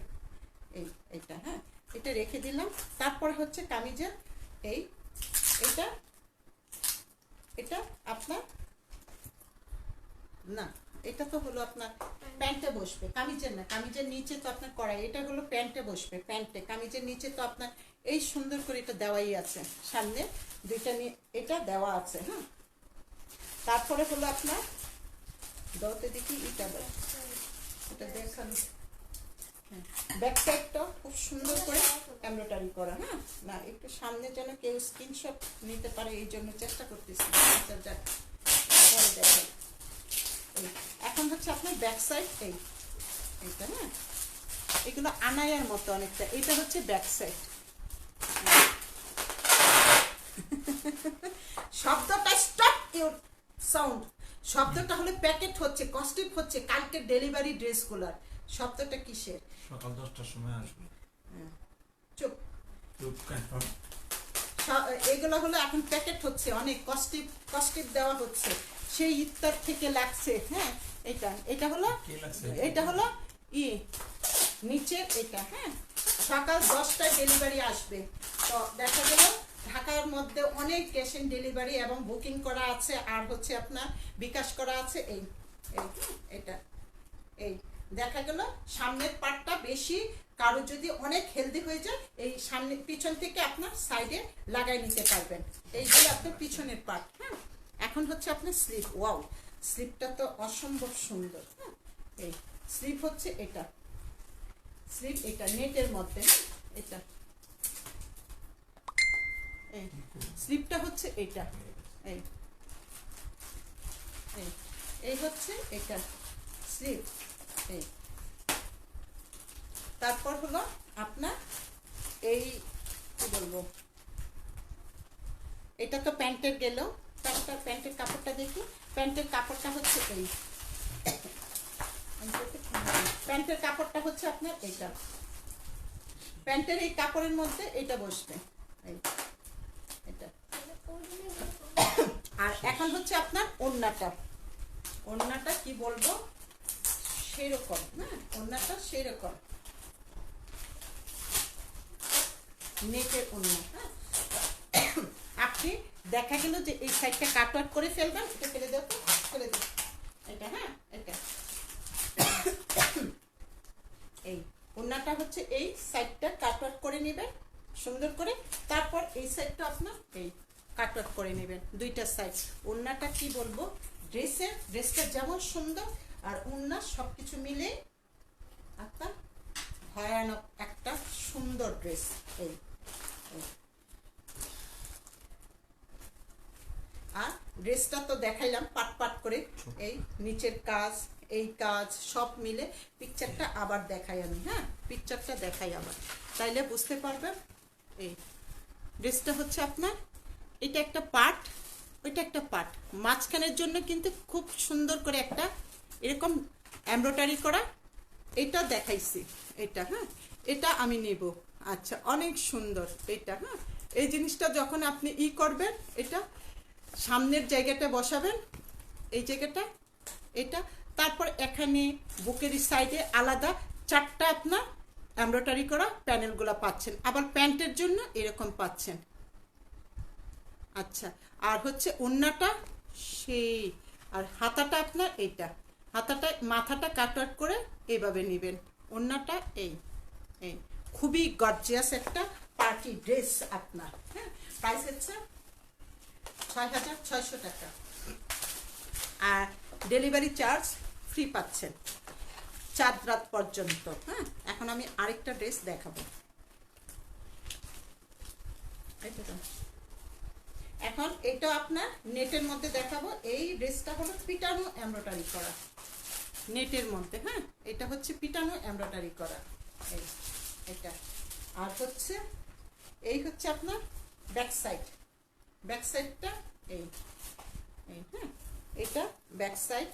এইটা। হ্যাঁ, এটা রেখে দিলাম। তারপরে হচ্ছে কামিজের এটা আপনার না, এটা তো হলো আপনার প্যান্টে বসবে, কামিজের না, কামিজের নিচে তো আপনার কড়াই, এটা হলো প্যান্টে বসবে, প্যান্টে। কামিজের নিচে তো আপনার এই সুন্দর করে এটা দেওয়াই আছে, সামনে দুইটা নিয়ে এটা দেওয়া আছে। হ্যাঁ, তারপরে হলো আপনার দতে দেখি এটা দেখান, ব্যাক সাইডটা খুব সুন্দর করে এমব্রয়ডারি করা। হ্যাঁ, না একটু সামনে যেন কেউ স্ক্রিনশট নিতে পারে এই জন্য চেষ্টা করতেছি। দেখেন, এখন হচ্ছে আপনার ব্যাক সাইড এইটা। হ্যাঁ, এগুলো আনায়ার মতো অনেকটা, এটা হচ্ছে ব্যাক সাইড। শব্দটা স্টপ ইউর সাউন্ড, শব্দটা হলে প্যাকেট হচ্ছে, কস্টিপ হচ্ছে, কালকে ডেলিভারি ড্রেসগুলার। শব্দটা কিসের? সকাল 10টার সময় আসবে। চুপ চুপ কেন? এগুলো হলো এখন প্যাকেট হচ্ছে, অনেক কস্টিপ দেওয়া হচ্ছে, সেই ইত্তর থেকে লাগছে। হ্যাঁ, এটা হলো নিচের এটা। হ্যাঁ, সকাল 10টায় ডেলিভারি আসবে। তো দেখা গেল ঢাকার মধ্যে অনেক ক্যাশ অন ডেলিভারি এবং বুকিং করা আছে, আর হচ্ছে আপনার বিকাশ করা আছে। এটা দেখা গেল সামনের পার্টটা বেশি, কারো যদি অনেক হেলদি হয়ে যায় এই সামনে পিছন থেকে আপনার সাইডে লাগাই নিতে পারবেন, এইগুলো আপনার পিছনের পার্ট। হ্যাঁ, এখন হচ্ছে আপনার স্লিপ। ওয়াও, স্লিপটা তো অসম্ভব সুন্দর। হ্যাঁ, এই স্লিপ হচ্ছে এটা, স্লিপ এটা নেটের মধ্যে। এটা এই স্লিপটা হচ্ছে এটা, এই হচ্ছে এটা স্লিপ। তারপর হলো আপনার এই কি বলবো, এটা তো প্যান্টের গেল। প্যান্টের কাপড়টা দেখি, প্যান্টের কাপড়টা হচ্ছে প্যান্টের কাপড়টা হচ্ছে আপনার এইটা, প্যান্টের এই কাপড়ের মধ্যে এটা বসবে এটা। আর এখন হচ্ছে আপনার ওড়নাটা কি বলবো, সেরকম। হ্যাঁ, ওড়নাটা সেরকম নেটের ওড়না। হ্যাঁ, আপনি দেখা গেল যে এই সাইডটা কাট আউট করে ফেলবেন, এটা ফেলে দেবো, ফেলে দেবো এটা। হ্যাঁ, এটা এই ওড়নাটা হচ্ছে এই সাইডটা কাট আউট করে নেবেন সুন্দর করে, তারপর এই সাইডটা আপনার এই কাট আউট করে নেবেন, দুইটা সাইড। ওড়নাটা কি বলবো, ড্রেসটা যেমন সুন্দর আর ওড়না সবকিছু মিলে আপনার ভয়ানক একটা সুন্দর ড্রেস। আর ড্রেসটা তো দেখাইলাম পাট করে, এই নিচের কাজ এই কাজ সব মিলে পিকচারটা আবার দেখাই আমি। হ্যাঁ, পিকচারটা দেখাই আবার, তাইলে বুঝতে পারবেন। এই ড্রেসটা হচ্ছে আপনার এটা একটা পার্ট, ওইটা একটা পার্ট, মাঝখানের জন্য কিন্তু খুব সুন্দর করে একটা এরকম এমব্রয়ডারি করা, এটা দেখাইছি এটা। হ্যাঁ, এটা আমি নেব। আচ্ছা, অনেক সুন্দর এটা। হ্যাঁ, এই জিনিসটা যখন আপনি করবেন, এটা সামনের জায়গাটা বসাবেন, এই জায়গাটা এটা, তারপর এখানে বুকের সাইডে আলাদা 4টা আপনার এমব্রয়ডারি করা প্যানেলগুলো পাচ্ছেন, আবার প্যান্টের জন্য এরকম পাচ্ছেন। আচ্ছা, আর হচ্ছে ওড়নাটা সেই, আর হাতাটা আপনার এইটা, হাতাটা মাথাটা কাট আউট করে এইভাবে নেবেন। ওড়নাটা এই খুবই গর্জিয়াস একটা পার্টি ড্রেস আপনার। হ্যাঁ, প্রাইস হচ্ছে 6,600 টাকা, আর ডেলিভারি চার্জ ফ্রি পাচ্ছেন 4 রাত পর্যন্ত। হ্যাঁ, এখন আমি আরেকটা ড্রেস দেখাবো। এখন এটা আপনার নেটের মধ্যে দেখাবো। এই ড্রেসটা হলো পিটানো এমব্রয়ডারি করা নেটের মধ্যে। হ্যাঁ, এটা হচ্ছে পিটানো এমব্রয়ডারি করা এটা। আর হচ্ছে এই হচ্ছে আপনার ব্যাক সাইডটা এই। হ্যাঁ, এটা ব্যাক সাইড,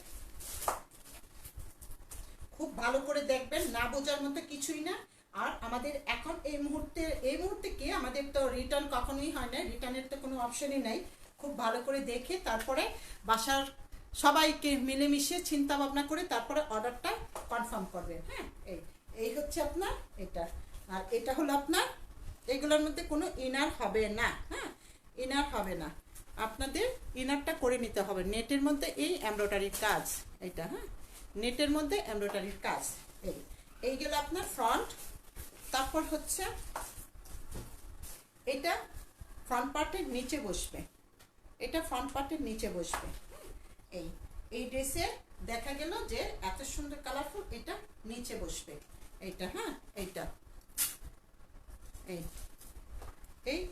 খুব ভালো করে দেখবেন, না বোঝার মতো কিছুই না। আর আমাদের এখন এই মুহূর্তে কি আমাদের তো রিটার্ন কখনোই হয় না, রিটার্নের তো কোনো অপশনই নাই। খুব ভালো করে দেখে তারপরে বাসার সবাইকে মিলেমিশে চিন্তা ভাবনা করে তারপরে অর্ডারটা কনফার্ম করবেন। হ্যাঁ, এই হচ্ছে আপনার এটা। আর এটা হলো আপনার, এগুলোর মধ্যে কোনো ইনার হবে না। হ্যাঁ, ইনার হবে না, আপনাদের ইনারটা করে নিতে হবে। নেটের মধ্যে এই এমব্রয়ডারির কাজ, এটা হ্যাঁ নেটের মধ্যে এমব্রয়ডারির কাজ। এইগুলো আপনার ফ্রন্ট। তারপর হচ্ছে এটা ফ্রন্ট পার্টের নিচে বসবে, এটা ফ্রন্ট পার্টের নিচে বসবে। এই ড্রেসে দেখা গেল যে এত সুন্দর কালারফুল, এটা নিচে বসবে এইটা। হ্যাঁ, এইটা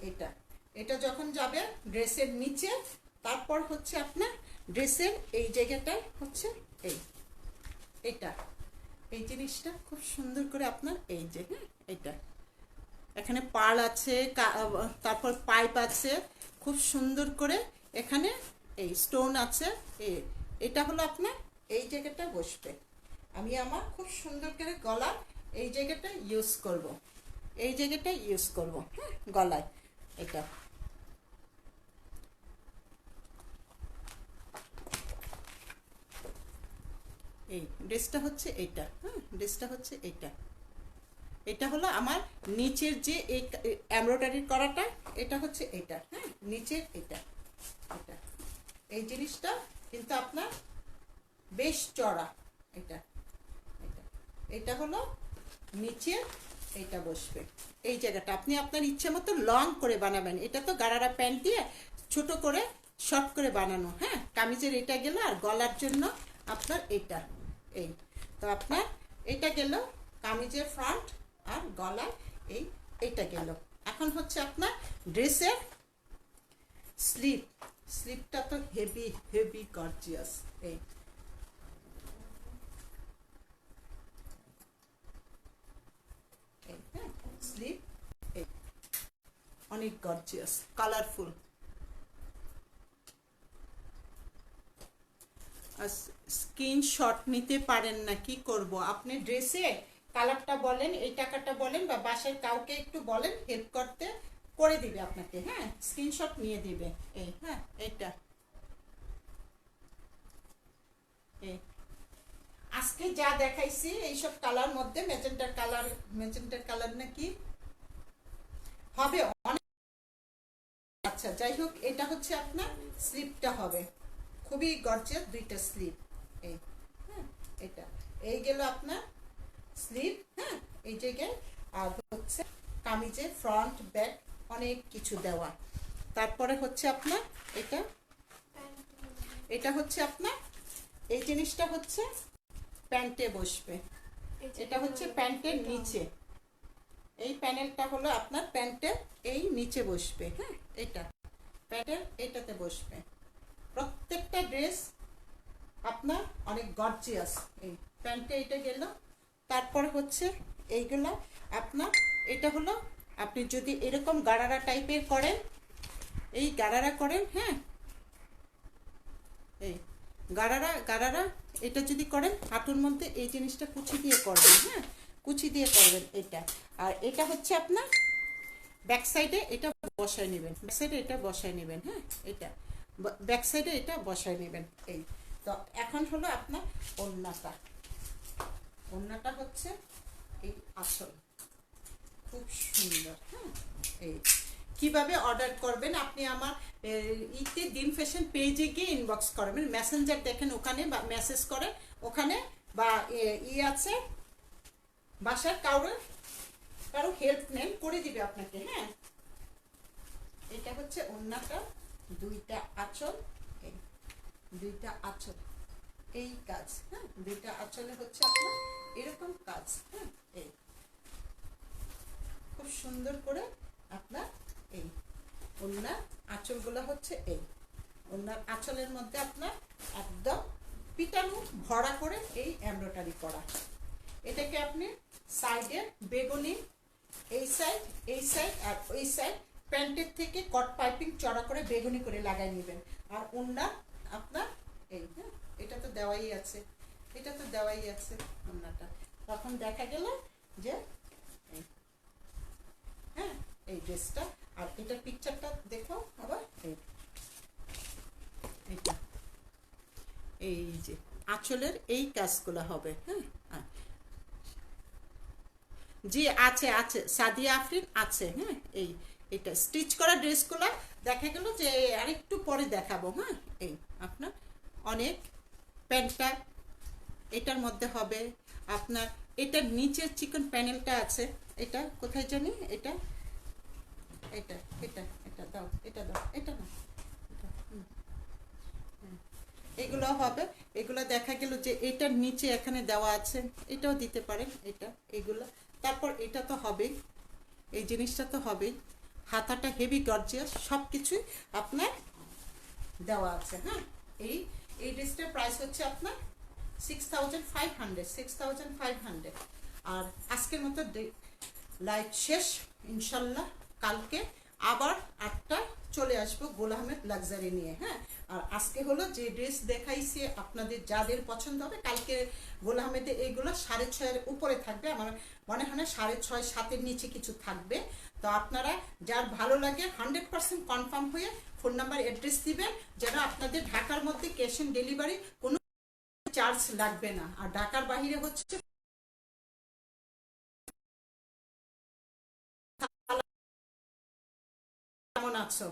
এটা এটা যখন যাবে ড্রেসের নিচে, তারপর হচ্ছে আপনার ড্রেসের এই জায়গাটা হচ্ছে এটা এই জিনিসটা খুব সুন্দর করে আপনার এই যে এটা এখানে পাল আছে, তারপর পাইপ আছে, খুব সুন্দর করে এখানে এই স্টোন আছে। এটা হলো আপনার এই জায়গাটা বসবে। আমি আমার খুব সুন্দর করে গলা এই জায়গাটা ইউজ করব, এই জায়গাটা ইউজ করব। হ্যাঁ, গলায় এটা এই ড্রেসটা হচ্ছে এইটা। হ্যাঁ, ড্রেসটা হচ্ছে এইটা। এটা হলো আমার নিচের যে এই এমব্রয়ডারি করাটা, এটা হচ্ছে এটা। হ্যাঁ, নিচের এটা এটা এই জিনিসটা কিন্তু আপনার বেশ চড়া। এটা এটা এটা হলো নিচে, এইটা বসবে এই জায়গাটা। আপনি আপনার ইচ্ছে মতো লং করে বানাবেন। এটা তো গারারা প্যান্ট দিয়ে ছোট করে শর্ট করে বানানো। হ্যাঁ, কামিজের এটা গেল, আর গলার জন্য আপনার এটা এই তো আপনার এটা গেল কামিজের ফ্রন্ট আর গলা এইটা গেল। এখন হচ্ছে আপনার ড্রেসের স্লিপটা তো হেভি হেভি গর্জিয়াস। স্লিপ অনেক গর্জিয়াস কালারফুল। স্ক্রিনশট নিতে পারেন না, কি করব? আপনি ড্রেসে কালারটা বলেন, এই টাকাটা বলেন, বা বাসায় কাউকে একটু বলেন হেল্প করতে, করে দিবে আপনাকে। হ্যাঁ, স্ক্রিনশট নিয়ে দিবে। হ্যাঁ, এইটা আজকে যা দেখাইছি এইসব কালার মধ্যে ম্যাজেন্টার কালার নাকি হবে অনেক। আচ্ছা, যাই হোক, এটা হচ্ছে আপনার স্লিপটা হবে খুবই গর্জিয়াস, দুইটা স্লিপ। হ্যাঁ, এটা এই গেল আপনার স্লিপ। হ্যাঁ, এই জায়গায় আর হচ্ছে কামিজে ফ্রন্ট ব্যাক অনেক কিছু দেওয়া। তারপরে হচ্ছে আপনার এটা হচ্ছে আপনার এই জিনিসটা হচ্ছে প্যান্টে বসবে। এটা হচ্ছে প্যান্টের নিচে, এই প্যানেলটা হলো আপনার প্যান্টের এই নিচে বসবে। হ্যাঁ, এটা প্যান্টের এটাতে বসবে। প্রত্যেকটা ড্রেস আপনার অনেক গর্জিয়াস। এই প্যান্টে এটা গেল। তারপর হচ্ছে এইগুলো আপনার, এটা হলো আপনি যদি এরকম গারারা টাইপের করেন, এই গারারা করেন। হ্যাঁ, এই গারারা এটা যদি করেন হাঁটুর মধ্যে এই জিনিসটা কুচি দিয়ে করবেন। হ্যাঁ, কুচি দিয়ে করবেন এটা। আর এটা হচ্ছে আপনার ব্যাক সাইডে এটা বসায় নেবেন, ব্যাক সাইডে এটা বসায় নেবেন। হ্যাঁ, এটা ব্যাক সাইডে এটা বসায় নেবেন। এই তো এখন হলো আপনার ওড়নাটা হচ্ছে এই আসল, খুব সুন্দর। হ্যাঁ, এই কিভাবে অর্ডার করবেন আপনি আমার দিন ফ্যাশন পেজে গিয়ে ইনবক্স করবেন, মেসেঞ্জার দেখেন ওখানে, বা মেসেজ করেন ওখানে, বা আছে বাসার কারো হেল্প নেন, করে দিবে আপনাকে। হ্যাঁ, এটা হচ্ছে ওড়নাটা, দুইটা আঁচল এই কাজ। হ্যাঁ, দুইটা আঁচলে হচ্ছে আপনার এরকম কাজ। হ্যাঁ, এই খুব সুন্দর করে আপনার এই ওড়নার আঁচলগুলো হচ্ছে এই ওড়নার আঁচলের মধ্যে আপনার একদম পিটানো ভরা করে এই এমব্রয়ডারি করা। এটাকে আপনি সাইডে বেগুনি এই সাইড আর ওই সাইড প্যান্টের থেকে কট পাইপিং চড়া করে বেগুনি করে লাগাই নেবেন। আর ওড়না আপনার এই, হ্যাঁ, এটা তো দেওয়াই আছে ওড়নাটা। তখন দেখা গেল যে এই এই ড্রেসটা। আর এটার পিকচারটা দেখো আবার, এইটা এই যে আঁচলের এই কাজগুলো হবে। হ্যাঁ, জি আছে আছে, সাদিয়া আফরিন আছে। হ্যাঁ, এটা স্টিচ করা ড্রেসগুলো দেখা গেল যে আরেকটু পরে দেখাবো। হ্যাঁ, এই আপনার অনেক প্যান্টটা এটার মধ্যে হবে আপনার, এটার নিচের চিকন প্যানেলটা আছে, এটা কোথায় জানি, এটা এটা এটা এটা দাও, এটা দাও, এটা না, এগুলো হবে। এগুলো দেখা গেল যে এটার নিচে এখানে দেওয়া আছে, এটাও দিতে পারেন, এটা এগুলো। তারপর এটা তো হবেই, এই জিনিসটা তো হবেই, হাতাটা হেভি গর্জিয়াস, সব কিছুই আপনার দেওয়া আছে। হ্যাঁ, এই এই ড্রেসটার প্রাইস হচ্ছে আপনার 6500। আর আজকের মতো লাইভ শেষ, ইনশাল্লাহ কালকে আবার 8টায় চলে আসবো গোল আহমেদ লাক্সারি নিয়ে। হ্যাঁ, আর আজকে হলো যে ড্রেস দেখাইছি আপনাদের যাদের পছন্দ হবে, কালকে গোল আহমেদে এইগুলো 6.5-এর উপরে থাকবে, আমার মনে হয় না 6.5-7-এর নিচে কিছু থাকবে। তো আপনারা যার ভালো লাগে 100% কনফার্ম হয়ে ফোন নাম্বার অ্যাড্রেস দিবেন, যেন আপনাদের ঢাকার মধ্যে ক্যাশ অন ডেলিভারি কোনো চার্জ লাগবে না। আর ঢাকার বাইরে হচ্ছে কেমন আছো?